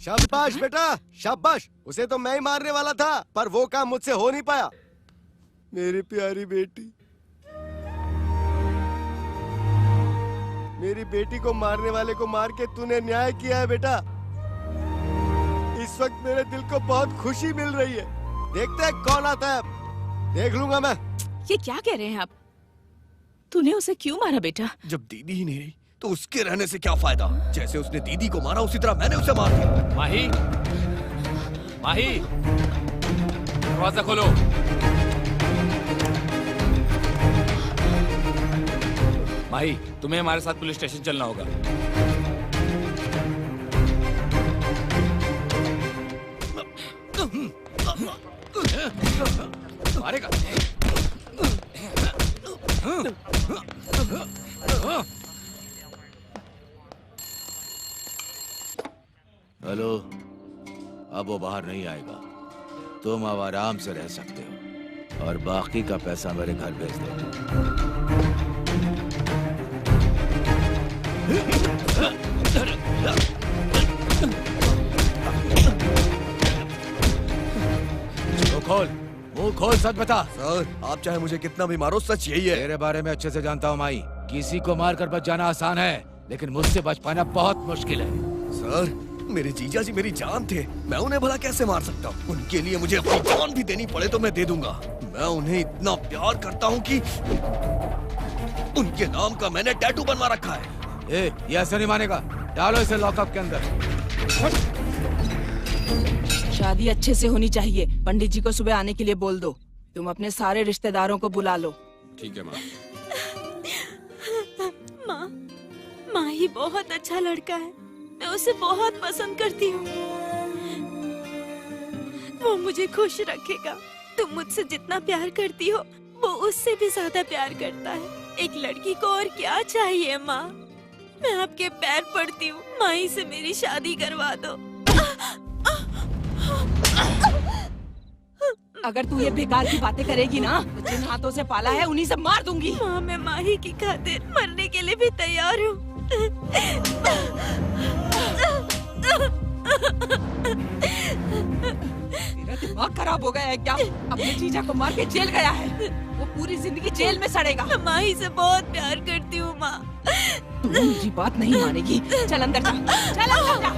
शाबाश बेटा, शाबाश। उसे तो मैं ही मारने वाला था, पर वो काम मुझसे हो नहीं पाया। मेरी प्यारी बेटी, मेरी बेटी को मारने वाले को मार के तूने न्याय किया है बेटा। इस वक्त मेरे दिल को बहुत खुशी मिल रही है। देखते हैं कौन आता है, देख लूंगा मैं। ये क्या कह रहे हैं आप? तूने उसे क्यों मारा बेटा? जब दीदी ही नहीं रही तो उसके रहने से क्या फायदा? जैसे उसने दीदी को मारा उसी तरह मैंने उसे मार दिया। माही, माही, दरवाजा खोलो। माही, तुम्हें हमारे साथ पुलिस स्टेशन चलना होगा। मारेगा। हेलो, अब वो बाहर नहीं आएगा। तुम अब आराम से रह सकते हो और बाकी का पैसा मेरे घर भेज दो। मुंह खोल, सच बता। सर, आप चाहे मुझे कितना भी मारो, सच यही है। तेरे बारे में अच्छे से जानता हूँ माई। किसी को मारकर बच जाना आसान है, लेकिन मुझसे बच पाना बहुत मुश्किल है। सर, मेरे जीजा जी मेरी जान थे, मैं उन्हें भला कैसे मार सकता हूँ? उनके लिए मुझे अपनी जान भी देनी पड़े तो मैं दे दूंगा। मैं उन्हें इतना प्यार करता हूँ कि उनके नाम का मैंने टैटू बनवा रखा है। ये ऐसे नहीं मानेगा, डालो इसे लॉकअप के अंदर। शादी अच्छे से होनी चाहिए। पंडित जी को सुबह आने के लिए बोल दो। तुम अपने सारे रिश्तेदारों को बुला लो। ठीक है माँ। माँ ही बहुत अच्छा लड़का है, मैं उसे बहुत पसंद करती हूँ। वो मुझे खुश रखेगा। तुम मुझसे जितना प्यार करती हो, वो उससे भी ज्यादा प्यार करता है। एक लड़की को और क्या चाहिए माँ? मैं आपके पैर पड़ती हूँ, माही से मेरी शादी करवा दो। अगर तू ये बेकार की बातें करेगी ना, तो जिन हाथों से पाला है उन्हीं से मार दूंगी। माँ, मैं माही की खातिर मरने के लिए भी तैयार हूँ। तेरा दिमाग खराब हो गया है क्या? अपने जीजा को मार के जेल गया है, वो पूरी जिंदगी जेल में सड़ेगा। मैं माही से बहुत प्यार करती हूँ माँ। तू मुझे बात नहीं मानेगी। चल अंदर जा, चल अंदर जा।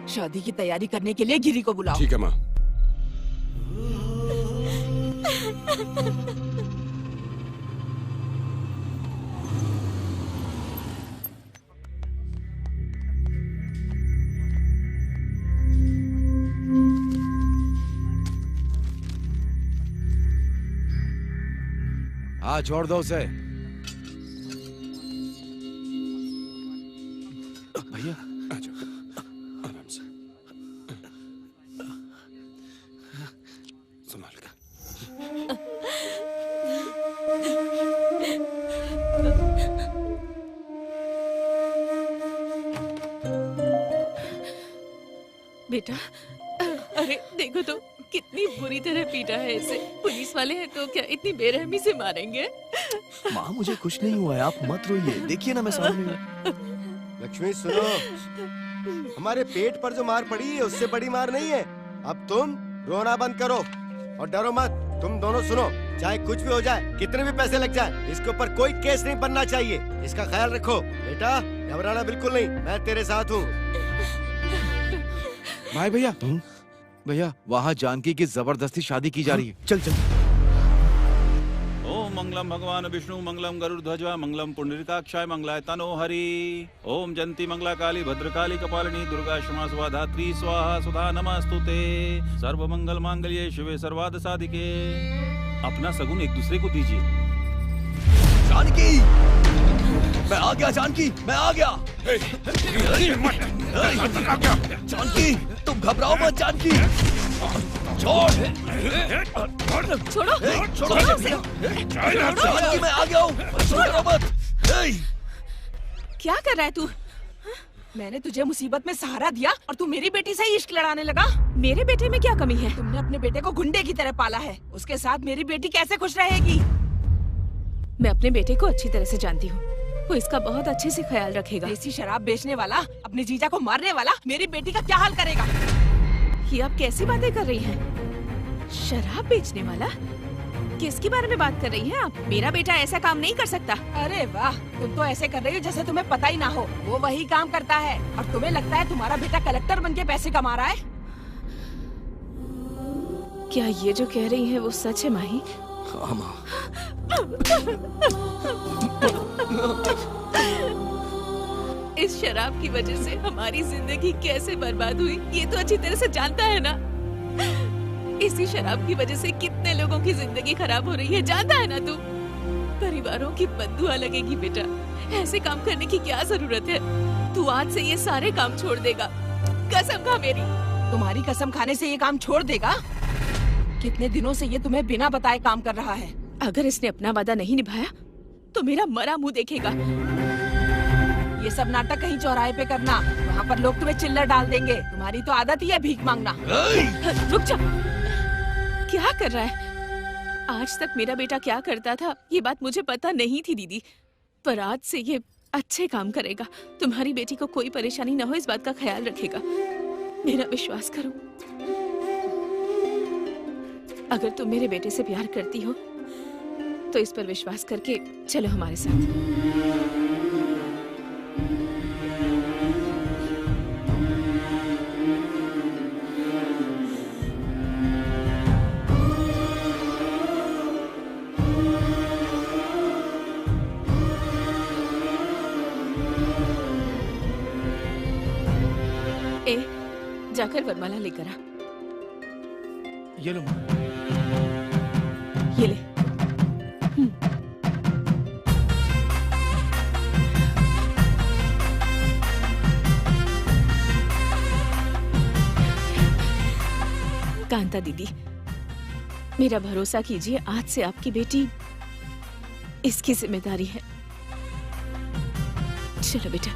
शादी की तैयारी करने के लिए गिरी को बुलाओ। ठीक है माँ। हाँ, छोड़ दो उसे। भैया आराम से संभाल कर। बेटा, अरे देखो तो कितनी बुरी तरह पीटा है इसे। पुलिस वाले हैं तो क्या इतनी बेरहमी से मारेंगे? माँ, मुझे कुछ नहीं हुआ है, आप मत रोइए। देखिए ना, मैं सामने हूँ। लक्ष्मी सुनो, हमारे पेट पर जो मार पड़ी है उससे बड़ी मार नहीं है। अब तुम रोना बंद करो और डरो मत। तुम दोनों सुनो, चाहे कुछ भी हो जाए, कितने भी पैसे लग जाए, इसके ऊपर कोई केस नहीं बनना चाहिए। इसका ख्याल रखो बेटा, घबराना बिल्कुल नहीं, मैं तेरे साथ हूँ। भाई भैया, भैया वहाँ जानकी की जबरदस्ती शादी की जा रही है। चल चल। ओम मंगलम भगवान विष्णु, मंगलम गरुड़ध्वजा, मंगलम पुंडरीकाक्षाय, मंगलाय तनो हरि। ओम जंती मंगला काली भद्रकाली कपालिनी दुर्गा क्षमा स्वाहा धात्री स्वाहा सुधा नमस्तुते। सर्व मंगल मांगल्ये शिवे सर्वार्थ साधिके। अपना सगुन एक दूसरे को दीजिए। जानकी, मैं आ गया। जानकी, मैं आ गया। जानकी, तुम घबराओ मत। जानकी, छोड़ो, जानकी, मैं आ गया हूँ, छोड़ो मत। क्या कर रहा है तू? मैंने तुझे मुसीबत में सहारा दिया और तू मेरी बेटी से ही इश्क लड़ाने लगा। मेरे बेटे में क्या कमी है? तुमने अपने बेटे को गुंडे की तरह पाला है, उसके साथ मेरी बेटी कैसे खुश रहेगी? मैं अपने बेटे को अच्छी तरह से जानती हूँ, वो इसका बहुत अच्छे से ख्याल रखेगा। देसी शराब बेचने वाला, अपने जीजा को मारने वाला मेरी बेटी का क्या हाल करेगा? ये आप कैसी बातें कर रही हैं? शराब बेचने वाला? किसके बारे में बात कर रही हैं आप? मेरा बेटा ऐसा काम नहीं कर सकता। अरे वाह, तुम तो ऐसे कर रही हो जैसे तुम्हें पता ही ना हो। वो वही काम करता है और तुम्हें लगता है तुम्हारा बेटा कलेक्टर बनके पैसे कमा रहा है। क्या ये जो कह रही हैं वो सच है माही? हाँ माँ। इस शराब की वजह से हमारी जिंदगी कैसे बर्बाद हुई ये तो अच्छी तरह से जानता है ना। इसी शराब की वजह से कितने लोगों की जिंदगी खराब हो रही है, जानता है ना तू? परिवारों की बददुआ लगेगी बेटा। ऐसे काम करने की क्या जरूरत है? तू आज से ये सारे काम छोड़ देगा, कसम खा मेरी। तुम्हारी कसम खाने से ये काम छोड़ देगा? कितने दिनों से ये तुम्हें बिना बताए काम कर रहा है। अगर इसने अपना वादा नहीं निभाया तो मेरा मरा मुंह देखेगा। ये सब नाटक कहीं चौराहे पे करना, वहाँ पर लोग तुम्हें चिल्लर डाल देंगे। तुम्हारी तो आदत ही है भीख मांगना। रुक जा, क्या कर रहा है? आज तक मेरा बेटा क्या करता था ये बात मुझे पता नहीं थी दीदी, पर आज से ये अच्छे काम करेगा। तुम्हारी बेटी को कोई परेशानी न हो इस बात का ख्याल रखेगा। मेरा विश्वास करो। अगर तुम मेरे बेटे से प्यार करती हो तो इस पर विश्वास करके चलो हमारे साथ। ए, जाकर वरमाला लेकर आ। ये लो। ये ले। कांता दीदी, मेरा भरोसा कीजिए, आज से आपकी बेटी इसकी जिम्मेदारी है। चलो बेटा।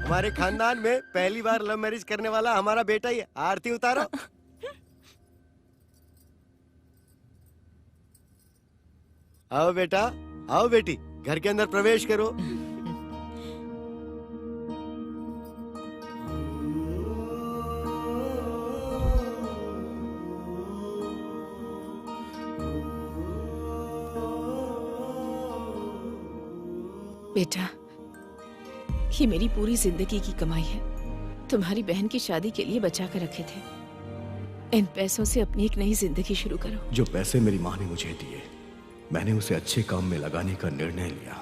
हमारे खानदान में पहली बार लव मैरिज करने वाला हमारा बेटा ही है। आरती उतारो। आओ बेटा, आओ बेटी, घर के अंदर प्रवेश करो। बेटा, ये मेरी पूरी जिंदगी की कमाई है। तुम्हारी बहन की शादी के लिए बचा कर रखे थे। इन पैसों से अपनी एक नई जिंदगी शुरू करो। जो पैसे मेरी माँ ने मुझे दिए, मैंने उसे अच्छे काम में लगाने का निर्णय लिया।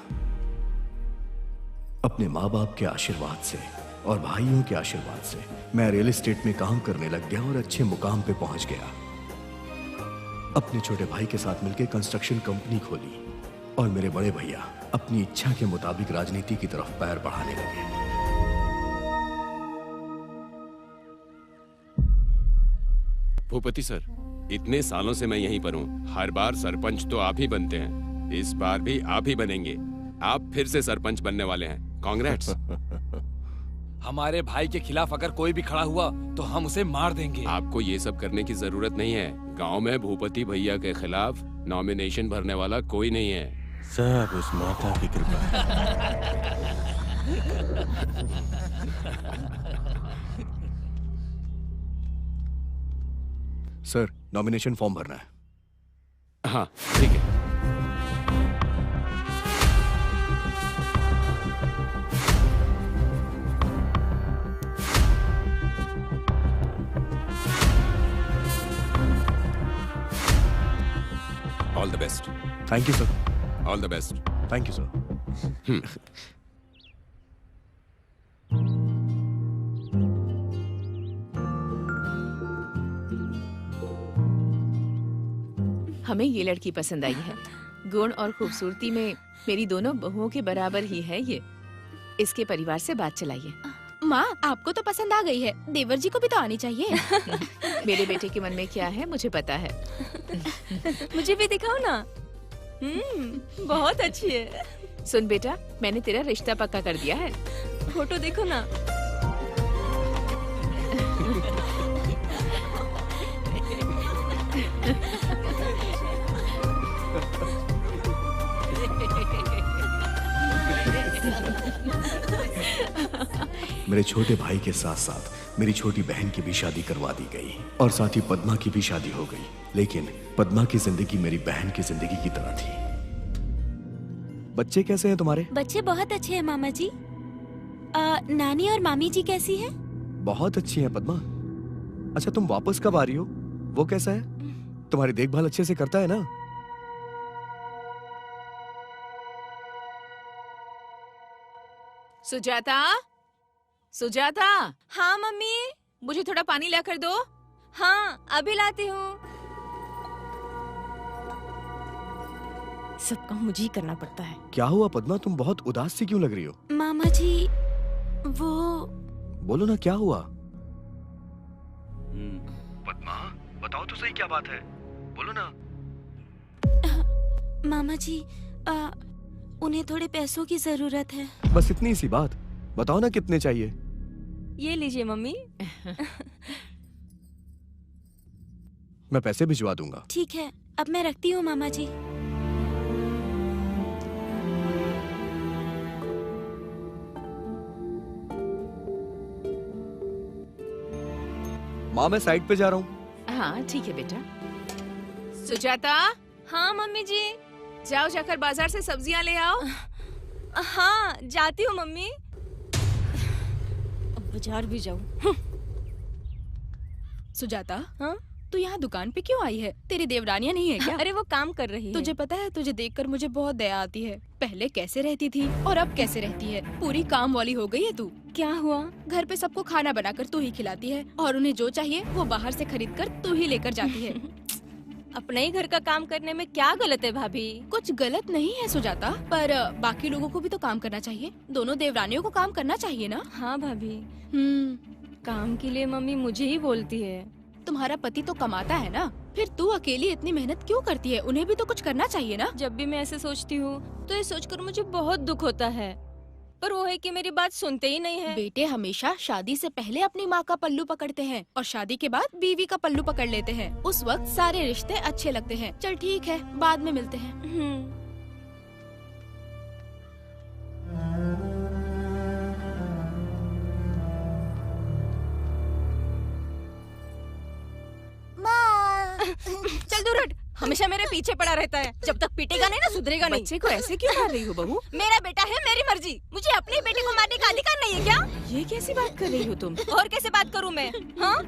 अपने माँ बाप के आशीर्वाद से और भाइयों के आशीर्वाद से मैं रियल एस्टेट में काम करने लग गया और अच्छे मुकाम पे पहुंच गया। अपने छोटे भाई के साथ मिलकर कंस्ट्रक्शन कंपनी खोली और मेरे बड़े भैया अपनी इच्छा के मुताबिक राजनीति की तरफ पैर बढ़ाने लगे। भूपति सर, इतने सालों से मैं यहीं पर हूँ। हर बार सरपंच तो आप ही बनते हैं, इस बार भी आप ही बनेंगे। आप फिर से सरपंच बनने वाले हैं। कांग्रेट्स। हमारे भाई के खिलाफ अगर कोई भी खड़ा हुआ तो हम उसे मार देंगे। आपको ये सब करने की जरूरत नहीं है। गांव में भूपति भैया के खिलाफ नॉमिनेशन भरने वाला कोई नहीं है। सब उस माता की कृपा है। सर, नॉमिनेशन फॉर्म भरना है। हाँ, ठीक है। All the best. Thank you sir. All the best. Thank you sir. हमें ये लड़की पसंद आई है। गुण और खूबसूरती में मेरी दोनों बहुओं के बराबर ही है ये। इसके परिवार से बात चलाइए। माँ, आपको तो पसंद आ गई है, देवर जी को भी तो आनी चाहिए। मेरे बेटे के मन में क्या है मुझे पता है। मुझे भी दिखाओ ना। बहुत अच्छी है। सुन बेटा, मैंने तेरा रिश्ता पक्का कर दिया है। फोटो देखो ना। मेरे छोटे भाई के साथ साथ मेरी छोटी बहन की भी शादी करवा दी गई और साथ ही पद्मा की भी शादी हो गई। लेकिन पद्मा की जिंदगी मेरी बहन की जिंदगी की तरह थी। बच्चे कैसे हैं तुम्हारे? बच्चे बहुत अच्छे हैं मामा जी। नानी और मामी जी कैसी हैं? बहुत अच्छी हैं पद्मा। अच्छा, तुम वापस कब आ रही हो? वो कैसा है? तुम्हारी देखभाल अच्छे से करता है ना? सुजाता, सुजाता। हाँ मम्मी। मुझे थोड़ा पानी ला कर दो। हाँ, अभी लाती हूँ। सब काम मुझे ही करना पड़ता है। क्या हुआ पद्मा, तुम बहुत उदास सी क्यों लग रही हो? मामा जी वो बोलो ना, क्या हुआ? पद्मा, बताओ तो सही क्या बात है, बोलो ना। मामा जी उन्हें थोड़े पैसों की जरूरत है। बस इतनी सी बात, बताओ ना कितने चाहिए। ये लीजिए मम्मी। मैं पैसे भिजवा दूंगा। ठीक है, अब मैं रखती हूँ मामा जी। माँ मैं साइड पे जा रहा हूँ। हाँ ठीक है बेटा। सुजाता। हाँ मम्मी जी। जाओ जाकर बाजार से सब्जियां ले आओ। हाँ जाती हूँ मम्मी। अब बाजार भी जाऊँ। सुजाता, हाँ? तू यहाँ दुकान पे क्यों आई है? तेरी देवरानियाँ नहीं है क्या? अरे वो काम कर रही है। तुझे पता है, तुझे देखकर मुझे बहुत दया आती है। पहले कैसे रहती थी और अब कैसे रहती है। पूरी काम वाली हो गई है तू। क्या हुआ? घर पे सबको खाना बनाकर तू ही खिलाती है और उन्हें जो चाहिए वो बाहर से खरीद कर तू ही लेकर जाती है। अपने ही घर का काम करने में क्या गलत है भाभी? कुछ गलत नहीं है सुजाता, पर बाकी लोगों को भी तो काम करना चाहिए। दोनों देवरानियों को काम करना चाहिए ना। हाँ भाभी। काम के लिए मम्मी मुझे ही बोलती है। तुम्हारा पति तो कमाता है ना, फिर तू अकेली इतनी मेहनत क्यों करती है? उन्हें भी तो कुछ करना चाहिए ना। जब भी मैं ऐसे सोचती हूँ तो ये सोचकर मुझे बहुत दुख होता है, पर वो है कि मेरी बात सुनते ही नहीं है। बेटे हमेशा शादी से पहले अपनी माँ का पल्लू पकड़ते हैं और शादी के बाद बीवी का पल्लू पकड़ लेते हैं। उस वक्त सारे रिश्ते अच्छे लगते हैं। चल ठीक है, बाद में मिलते हैं। चल दूर हट, हमेशा मेरे पीछे पड़ा रहता है। जब तक पीटेगा नहीं ना सुधरेगा नहीं। बच्चे को ऐसे क्यों मार रही हो बहू? मेरा बेटा है, मेरी मर्जी। मुझे अपने बेटे को मारने का अधिकार नहीं है क्या? ये कैसी बात कर रही हो तुम? और कैसे बात करूँ मैं? हाँ,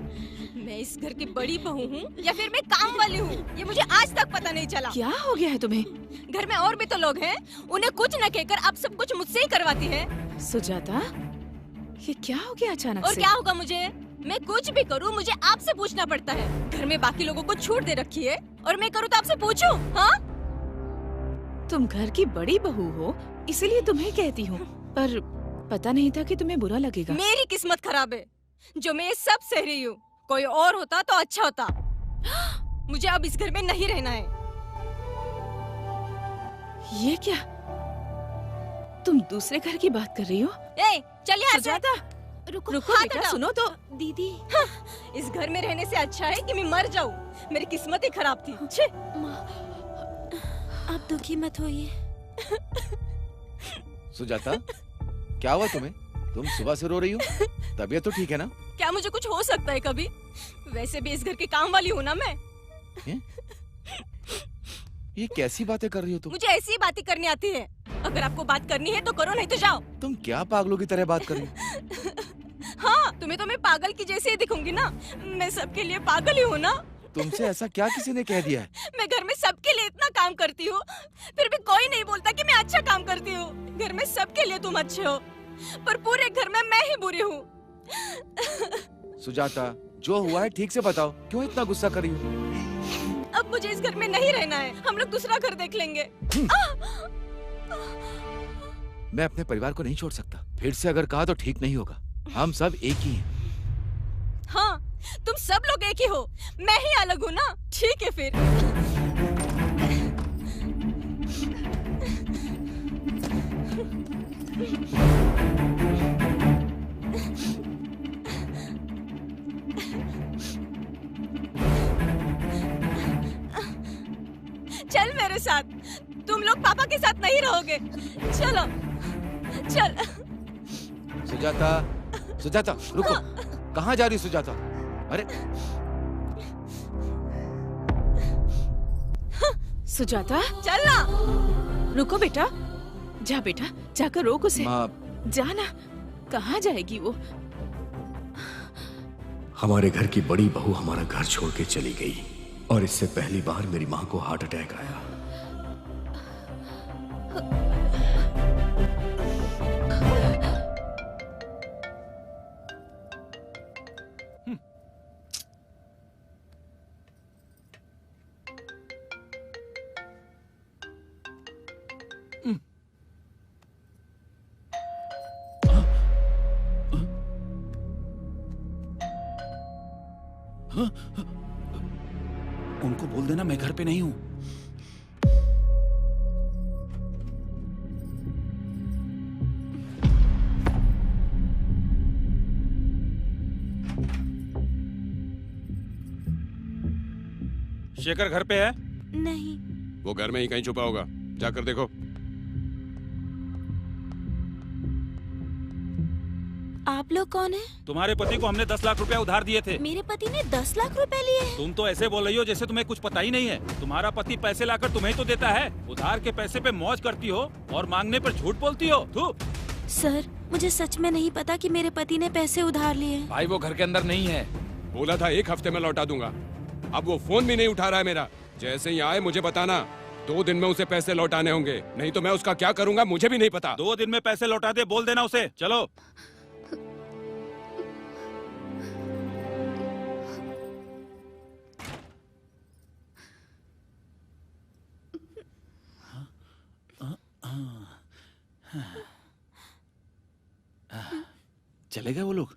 मैं इस घर की बड़ी बहू हूँ या फिर मैं काम वाली हूँ, ये मुझे आज तक पता नहीं चला। क्या हो गया है तुम्हें? घर में और भी तो लोग हैं, उन्हें कुछ न कहकर आप सब कुछ मुझसे ही करवाती है। सुजाता, ये क्या हो गया अचानक और से? क्या होगा मुझे? मैं कुछ भी करूँ मुझे आपसे पूछना पड़ता है। घर में बाकी लोगों को छूट दे रखी है और मैं करूँ तो आपसे पूछूं? हाँ? तुम घर की बड़ी बहू हो, इसलिए तुम्हें कहती हूँ, पर पता नहीं था कि तुम्हें बुरा लगेगा। मेरी किस्मत खराब है जो मैं ये सब सह रही हूँ। कोई और होता तो अच्छा होता। मुझे अब इस घर में नहीं रहना है। ये क्या? तुम दूसरे घर की बात कर रही हो? ए, चलिए सुजाता, रुको रुको बेटा, सुनो तो। दीदी, हाँ, इस घर में रहने से अच्छा है कि मैं मर जाऊं। मेरी किस्मत ही खराब थी। छे। आप दुखी मत होइए। सुजाता, क्या हुआ तुम्हें? तुम सुबह से रो रही हो? तबीयत तो ठीक है ना? क्या मुझे कुछ हो सकता है कभी? वैसे भी इस घर की काम वाली हूँ ना मैं। ये कैसी बातें कर रही हो तुम? मुझे ऐसी बातें करनी आती है। अगर आपको बात करनी है तो करो, नहीं तो जाओ। तुम क्या पागलों की तरह बात कर रही हो? हाँ, तुम्हें तो मैं पागल की जैसे ही दिखूंगी ना। मैं सबके लिए पागल ही हूँ ना। तुमसे ऐसा क्या किसी ने कह दिया है? मैं घर में सबके लिए इतना काम करती हूँ, फिर भी कोई नहीं बोलता कि मैं अच्छा काम करती हूँ। घर में सबके लिए तुम अच्छे हो, पर पूरे घर में मैं ही बुरी हूँ। सुजाता, जो हुआ है ठीक से बताओ, क्यों इतना गुस्सा कर रही हो? अब मुझे इस घर में नहीं रहना है। हम लोग दूसरा घर देख लेंगे। मैं अपने परिवार को नहीं छोड़ सकता। फिर से अगर कहा तो ठीक नहीं होगा। हम सब एक ही हैं। हाँ, तुम सब लोग एक ही हो, मैं ही अलग हूँ ना। ठीक है फिर। चल मेरे साथ। तुम लोग पापा के साथ नहीं रहोगे। चलो, चल। सुजाता, सुजाता, रुको। कहाँ जा रही सुजाता? अरे सुजाता, चल ना। रुको बेटा, जा बेटा, जाकर रोक उसे। माँ, जाना। कहाँ जाएगी वो? हमारे घर की बड़ी बहू हमारा घर छोड़ के चली गई और इससे पहली बार मेरी माँ को हार्ट अटैक आया। उनको बोल देना मैं घर पे नहीं हूँ। शेखर घर पे है? नहीं। वो घर में ही कहीं छुपा होगा, जाकर देखो। आप लोग कौन हैं? तुम्हारे पति को हमने 10 लाख रुपए उधार दिए थे। मेरे पति ने 10 लाख रुपए लिए हैं। तुम तो ऐसे बोल रही हो जैसे तुम्हें कुछ पता ही नहीं है। तुम्हारा पति पैसे लाकर तुम्हें तो देता है, उधार के पैसे पे मौज करती हो और मांगने पर झूठ बोलती हो। तू सर, मुझे सच में नहीं पता कि मेरे पति ने पैसे उधार लिए हैं। भाई वो घर के अंदर नहीं है। बोला था 1 हफ्ते में लौटा दूंगा, अब वो फोन भी नहीं उठा रहा है मेरा। जैसे ही आए मुझे बताना, 2 दिन में उसे पैसे लौटाने होंगे, नहीं तो मैं उसका क्या करूंगा मुझे भी नहीं पता। 2 दिन में पैसे लौटा दे, बोल देना उसे। चलो। चले गए वो लोग।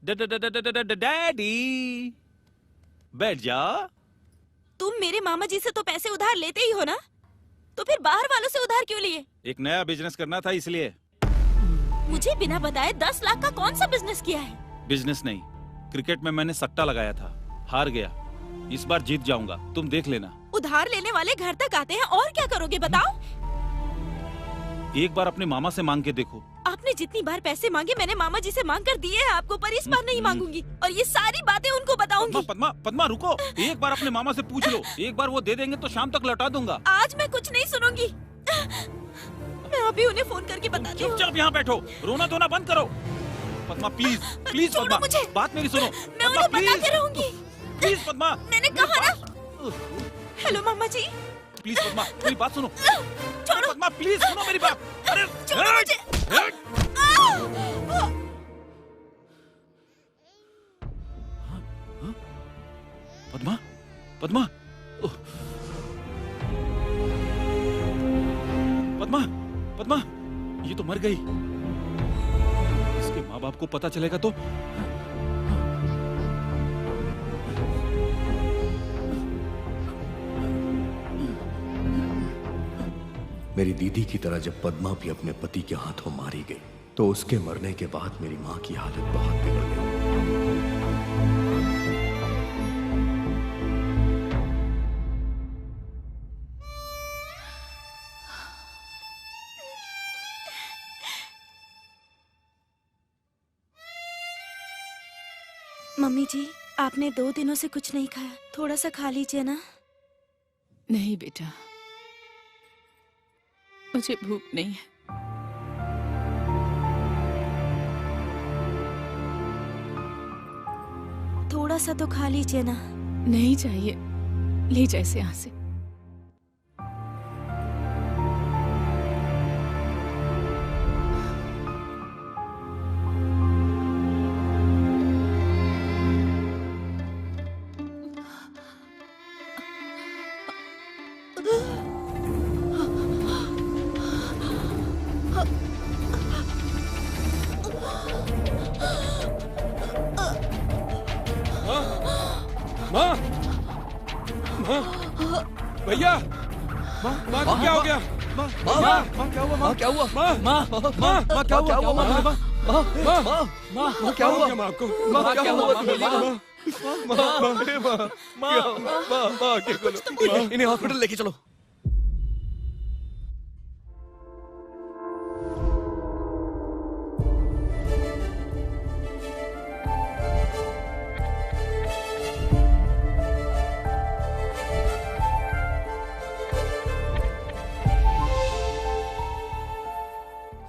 डैडी बैठ जा। तुम मेरे मामा जी से तो पैसे उधार लेते ही हो ना, तो फिर बाहर वालों से उधार क्यों लिए? एक नया बिजनेस करना था इसलिए। मुझे बिना बताए 10 लाख का कौन सा बिजनेस किया है? बिजनेस नहीं, क्रिकेट में मैंने सट्टा लगाया था, हार गया। इस बार जीत जाऊंगा, तुम देख लेना। उधार लेने वाले घर तक आते हैं, और क्या करोगे बताओ? एक बार अपने मामा से मांग के देखो। आपने जितनी बार पैसे मांगे मैंने मामा जी से मांग कर दिए हैं आपको, पर इस बार नहीं मांगूंगी और ये सारी बातें उनको बताऊंगी। पद्मा, पद्मा रुको, एक बार अपने मामा से पूछ लो। एक बार वो दे देंगे तो शाम तक लौटा दूंगा। आज मैं कुछ नहीं सुनूंगी, मैं अभी उन्हें फोन करके बताती हूँ। चुपचाप यहाँ बैठो, रोना धोना बंद करो। पद्मा प्लीज, प्लीज पद्मा, बात मेरी सुनो। मैं उन्हें बताती रहूंगी। प्लीज पद्मा, मैंने कहा ना। हेलो मामा जी। प्लीज पद्मा, मेरी बात सुनो। छोड़ो पद्मा, प्लीज सुनो मेरी बात। अरे छोड़ो मुझे। पद्मा, पद्मा, पद्मा, पद्मा, ये तो मर गई। इसके माँ बाप को पता चलेगा तो। मेरी दीदी की तरह जब पद्मा भी अपने पति के हाथों मारी गई, तो उसके मरने के बाद मेरी माँ की हालत बहुत बिगड़ गई। मम्मी जी, आपने 2 दिनों से कुछ नहीं खाया, थोड़ा सा खा लीजिए ना। नहीं बेटा, मुझे भूख नहीं है। थोड़ा सा तो खा लीजिए ना। नहीं चाहिए, ले जा इसे यहाँ से। भैया, माँ को क्या हो गया? माँ क्या हुआ? माँ क्या हुआ? माँ क्या हुआ? माँ क्या हुआ? माँ को माँ क्या हुआ? इन्हें हॉस्पिटल लेके चलो।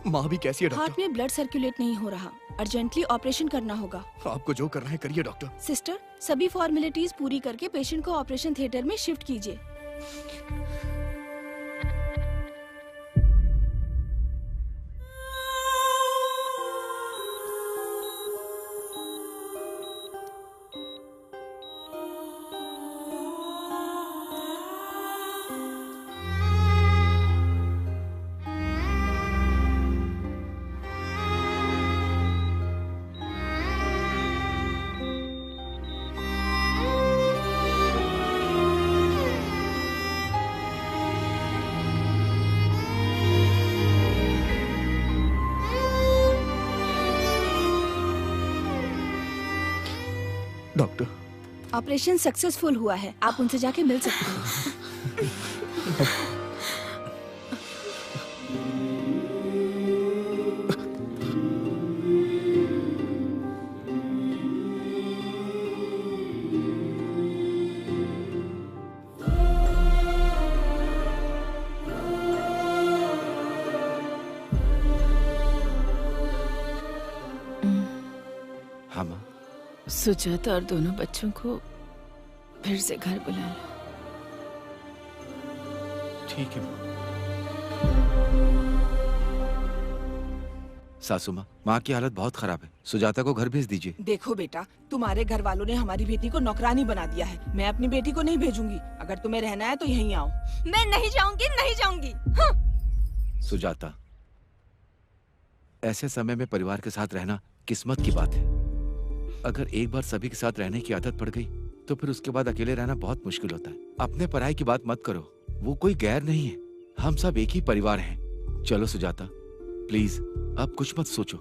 माँ भी कैसी है डॉक्टर? हार्ट में ब्लड सर्कुलेट नहीं हो रहा, अर्जेंटली ऑपरेशन करना होगा। आपको जो करना है करिए डॉक्टर। सिस्टर, सभी फॉर्मेलिटीज पूरी करके पेशेंट को ऑपरेशन थिएटर में शिफ्ट कीजिए। डॉक्टर, ऑपरेशन सक्सेसफुल हुआ है, आप उनसे जाके मिल सकते हैं। हाँ माँ। सुजाता और दोनों बच्चों को फिर से घर बुला लो। ठीक है माँ। सासू माँ, माँ की हालत बहुत खराब है, सुजाता को घर भेज दीजिए। देखो बेटा, तुम्हारे घर वालों ने हमारी बेटी को नौकरानी बना दिया है। मैं अपनी बेटी को नहीं भेजूंगी। अगर तुम्हें रहना है तो यहीं आओ। मैं नहीं जाऊंगी, नहीं जाऊंगी। हाँ। सुजाता, ऐसे समय में परिवार के साथ रहना किस्मत की बात है। अगर एक बार सभी के साथ रहने की आदत पड़ गई तो फिर उसके बाद अकेले रहना बहुत मुश्किल होता है। अपने पराई की बात मत करो, वो कोई गैर नहीं है, हम सब एक ही परिवार हैं। चलो सुजाता, प्लीज अब कुछ मत सोचो।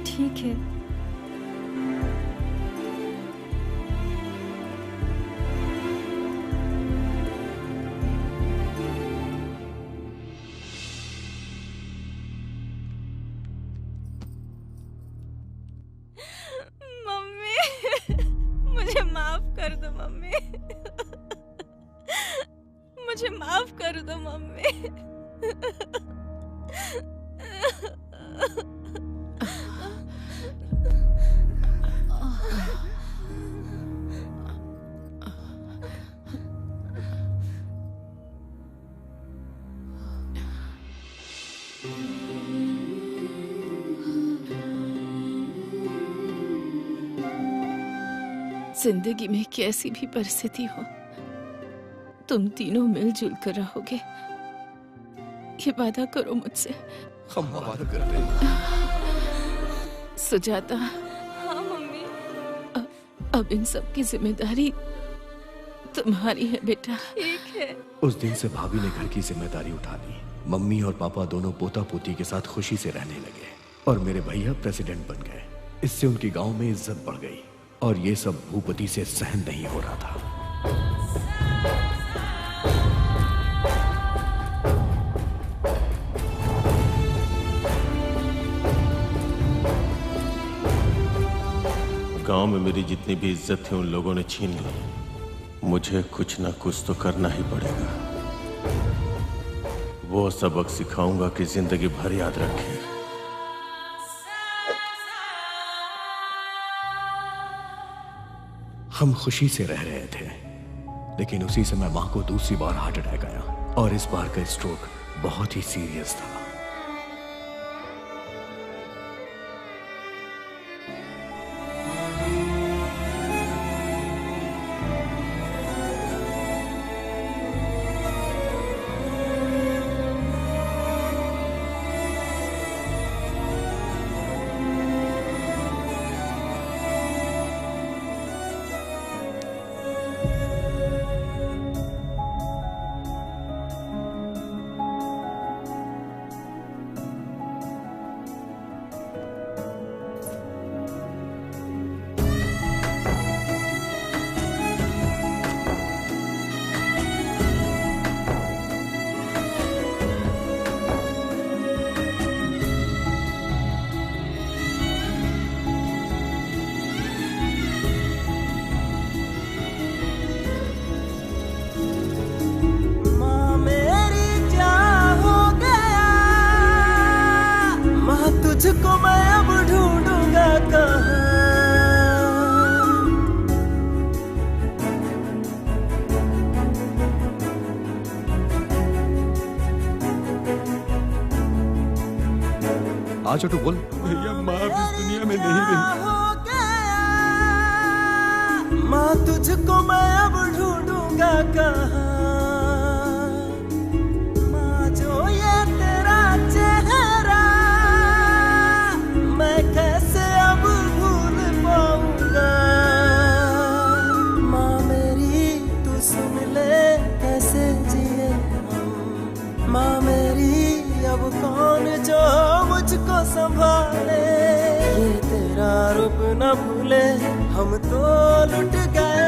ठीक है। मुझे माफ कर दो मम्मी। मुझे माफ कर दो मम्मी। जिंदगी में कैसी भी परिस्थिति हो, तुम तीनों मिलजुल कर रहोगे, ये वादा करो मुझसे। हम वादा करते हैं। सुजाता, हाँ मम्मी। अब इन सब की जिम्मेदारी तुम्हारी है बेटा। ठीक है। उस दिन से भाभी ने घर की जिम्मेदारी उठा ली। मम्मी और पापा दोनों पोता पोती के साथ खुशी से रहने लगे और मेरे भैया प्रेसिडेंट बन गए। इससे उनकी गांव में इज्जत बढ़ गई और ये सब भूपति से सहन नहीं हो रहा था। गांव में मेरी जितनी भी इज्जत थी उन लोगों ने छीन ली। मुझे कुछ ना कुछ तो करना ही पड़ेगा। वो सबक सिखाऊंगा कि जिंदगी भर याद रखें। हम खुशी से रह रहे थे, लेकिन उसी समय माँ को दूसरी बार हार्ट अटैक आया और इस बार का स्ट्रोक बहुत ही सीरियस था। तुझको मैं अब ढूंढूंगा कहाँ। आज तो बोल। भैया माँ इस दुनिया में नहीं रही। माँ तुझको मैं अब ढूंढूंगा कहाँ। माँ जो ये तेरा चेहरा मैं कैसे अब भूल पाऊंगा। माँ मेरी तू सुन ले कैसे जिए हम। माँ मेरी अब कौन जो मुझको संभाले। ये तेरा रूप न भूले हम तो लुट गए।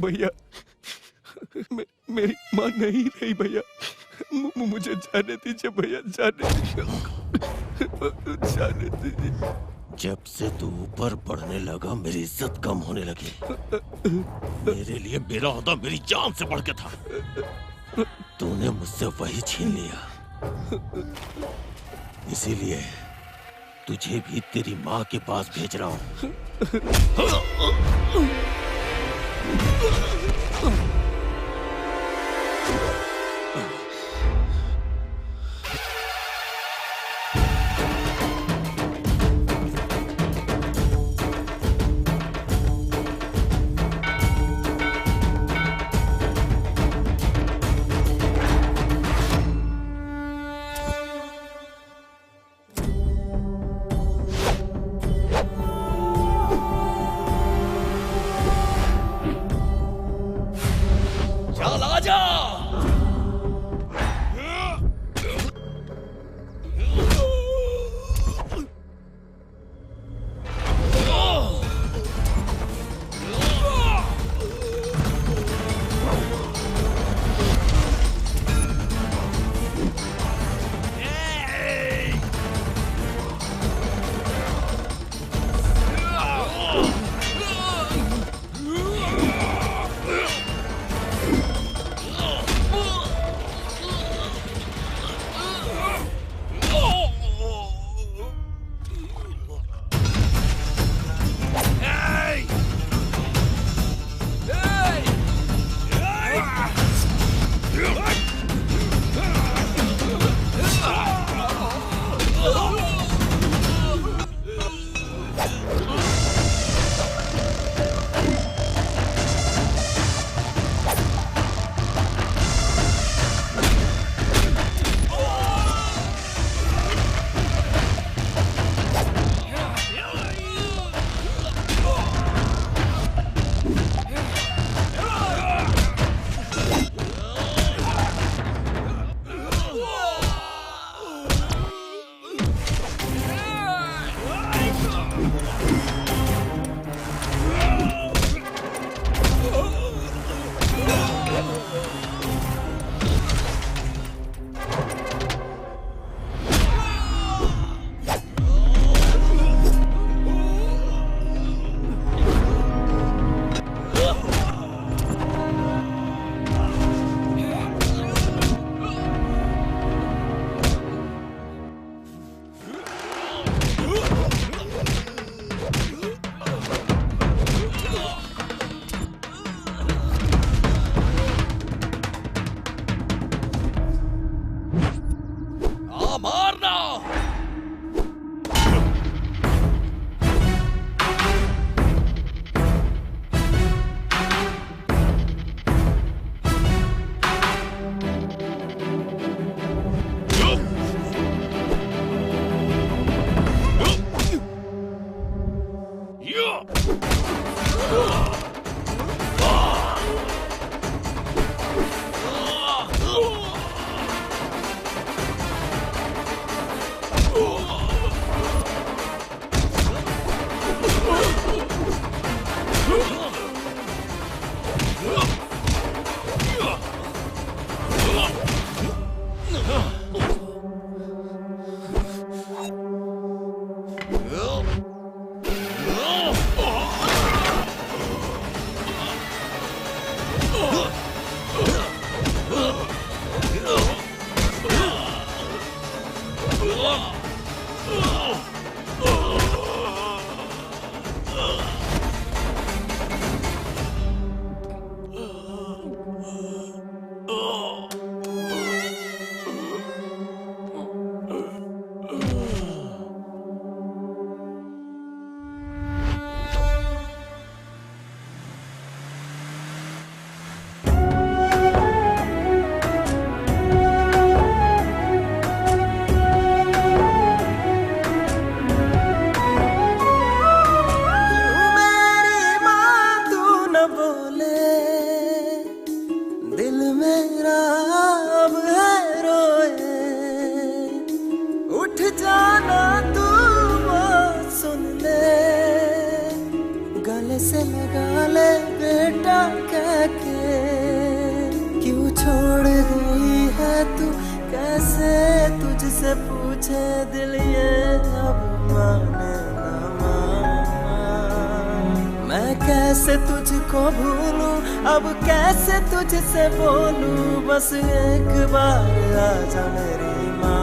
भैया मेरी माँ नहीं रही भैया, मुझे जाने दीजिए भैया, जाने दीजिए। जब से तू ऊपर बढ़ने लगा मेरी इज्जत कम होने लगी। मेरे लिए मेरा ओहदा मेरी जान से बढ़ के था। तूने मुझसे वही छीन लिया, इसीलिए तुझे भी तेरी माँ के पास भेज रहा हूँ। मेरा अब है रोए, उठ जाना तू बात सुन ले, गले से लगा ले बेटा कह के, क्यों छोड़ गई है तू, कैसे तुझसे पूछे दिल ये अब माने ना मान। मैं कैसे तुझको भूलूं, अब कैसे तुझसे बोलूं, बस एक बार आजा मेरी माँ।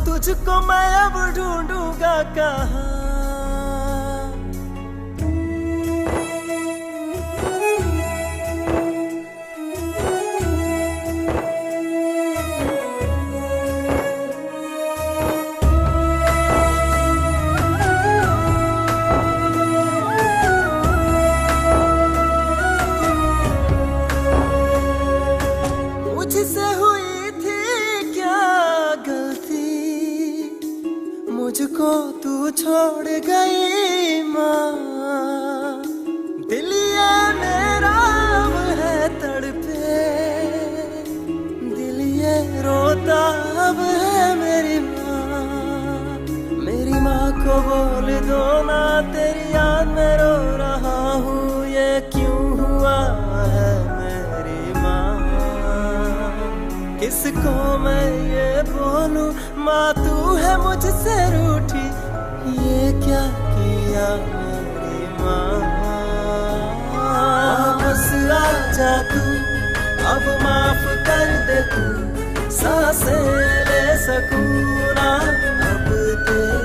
तुझको मैं अब ढूंढूंगा कहाँ, मुझसे हुई थी क्या गलती, मुझको तू छोड़ गई माँ। दिल ये मेरा अब है तड़पे, दिल ये रोता अब है मेरी माँ। मेरी माँ को बोल दो ना तेरी याद में रो रहा हूँ, ये क्यों हुआ है मेरी माँ। किसको मैं ये बोलूं, माँ तू है मुझसे रूठी, ये क्या किया मेरी माँ। वापस आ जा तू, अब माफ कर दे तू, सांसें ले सकूं ना अब तेरी।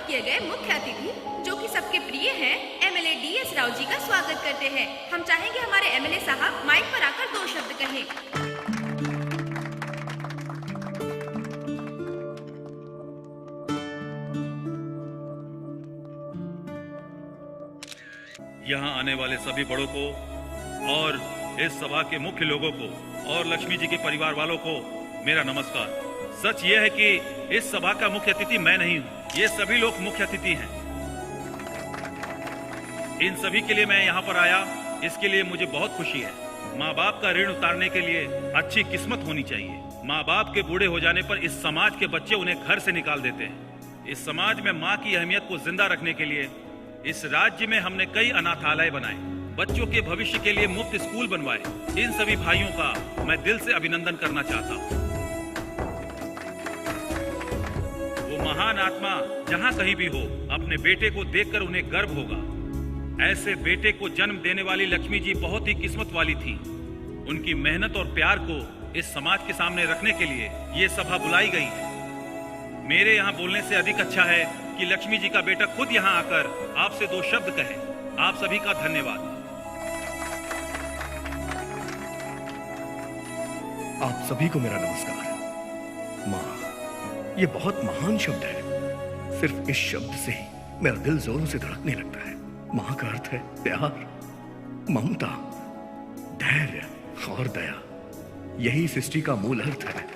किए गए मुख्य अतिथि जो कि सबके प्रिय हैं, एमएलए डीएस राव जी का स्वागत करते हैं। हम चाहेंगे हमारे एमएलए साहब माइक पर आकर 2 शब्द कहें। यहाँ आने वाले सभी बड़ों को और इस सभा के मुख्य लोगों को और लक्ष्मी जी के परिवार वालों को मेरा नमस्कार। सच ये है कि इस सभा का मुख्य अतिथि मैं नहीं हूँ, ये सभी लोग मुख्य अतिथि हैं। इन सभी के लिए मैं यहाँ पर आया, इसके लिए मुझे बहुत खुशी है। माँ बाप का ऋण उतारने के लिए अच्छी किस्मत होनी चाहिए। माँ बाप के बूढ़े हो जाने पर इस समाज के बच्चे उन्हें घर से निकाल देते हैं। इस समाज में माँ की अहमियत को जिंदा रखने के लिए इस राज्य में हमने कई अनाथालय बनाए, बच्चों के भविष्य के लिए मुफ्त स्कूल बनवाए। इन सभी भाइयों का मैं दिल से अभिनंदन करना चाहता हूँ। वो महान आत्मा जहाँ कहीं भी हो, अपने बेटे को देखकर उन्हें गर्व होगा। ऐसे बेटे को जन्म देने वाली लक्ष्मी जी बहुत ही किस्मत वाली थी। उनकी मेहनत और प्यार को इस समाज के सामने रखने के लिए ये सभा बुलाई गई है। मेरे यहाँ बोलने से अधिक अच्छा है कि लक्ष्मी जी का बेटा खुद यहाँ आकर आपसे 2 शब्द कहे। आप सभी का धन्यवाद। आप सभी को मेरा नमस्कार। माँ, ये बहुत महान शब्द है। सिर्फ इस शब्द से ही मेरा दिल जोरों से धड़कने लगता है। माँ का अर्थ है प्यार, ममता, धैर्य और दया। यही सृष्टि का मूल अर्थ है।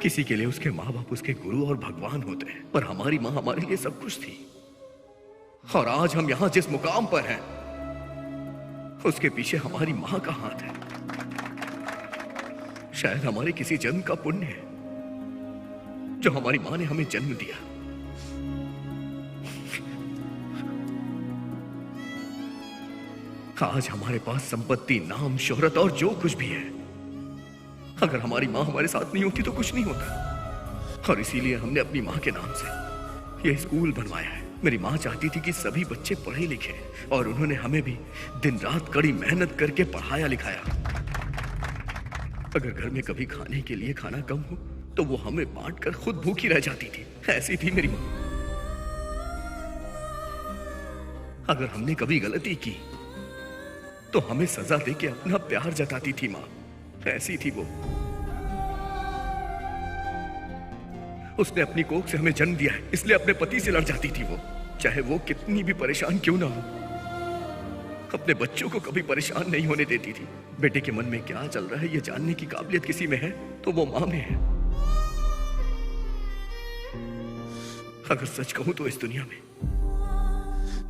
किसी के लिए उसके माँ बाप उसके गुरु और भगवान होते हैं, पर हमारी माँ हमारे लिए सब कुछ थी। और आज हम यहाँ जिस मुकाम पर हैं, उसके पीछे हमारी माँ का हाथ है। शायद हमारे किसी जन्म का पुण्य है जो हमारी माँ ने हमें जन्म दिया। आज हमारे पास संपत्ति, नाम, शोहरत और जो कुछ भी है, अगर हमारी माँ हमारे साथ नहीं होती तो कुछ नहीं होता। और इसीलिए हमने अपनी माँ के नाम से यह स्कूल बनवाया है। मेरी माँ चाहती थी कि सभी बच्चे पढ़े लिखे, और उन्होंने हमें भी दिन रात कड़ी मेहनत करके पढ़ाया लिखाया। अगर घर में कभी खाने के लिए खाना कम हो तो वो हमें बांट कर खुद भूखी रह जाती थी। ऐसी थी मेरी माँ। अगर हमने कभी गलती की तो हमें सजा देके अपना प्यार जताती थी माँ। ऐसी थी वो। उसने अपनी कोख से हमें जन्म दिया है, इसलिए अपने पति से लड़ जाती थी वो, चाहे वो कितनी भी परेशान क्यों ना हो। अपने बच्चों को कभी परेशान नहीं होने देती थी। बेटे के मन में क्या चल रहा है ये जानने की काबिलियत किसी में है तो वो माँ में है। अगर सच कहूं तो इस दुनिया में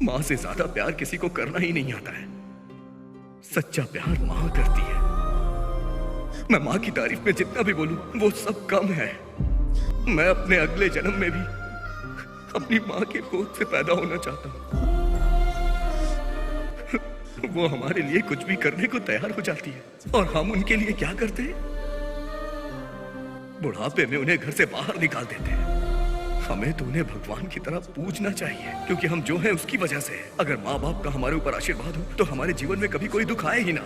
माँ से ज्यादा प्यार किसी को करना ही नहीं आता है। सच्चा प्यार माँ करती है। मैं माँ की तारीफ में जितना भी बोलूं वो सब कम है। मैं अपने अगले जन्म में भी अपनी माँ के गोद से पैदा होना चाहता हूँ। वो हमारे लिए कुछ भी करने को तैयार हो जाती है, और हम उनके लिए क्या करते हैं? बुढ़ापे में उन्हें घर से बाहर निकाल देते हैं। हमें तो उन्हें भगवान की तरह पूजना चाहिए, क्योंकि हम जो हैं उसकी वजह से है। अगर माँ बाप का हमारे ऊपर आशीर्वाद हो तो हमारे जीवन में कभी कोई दुख आए ही ना।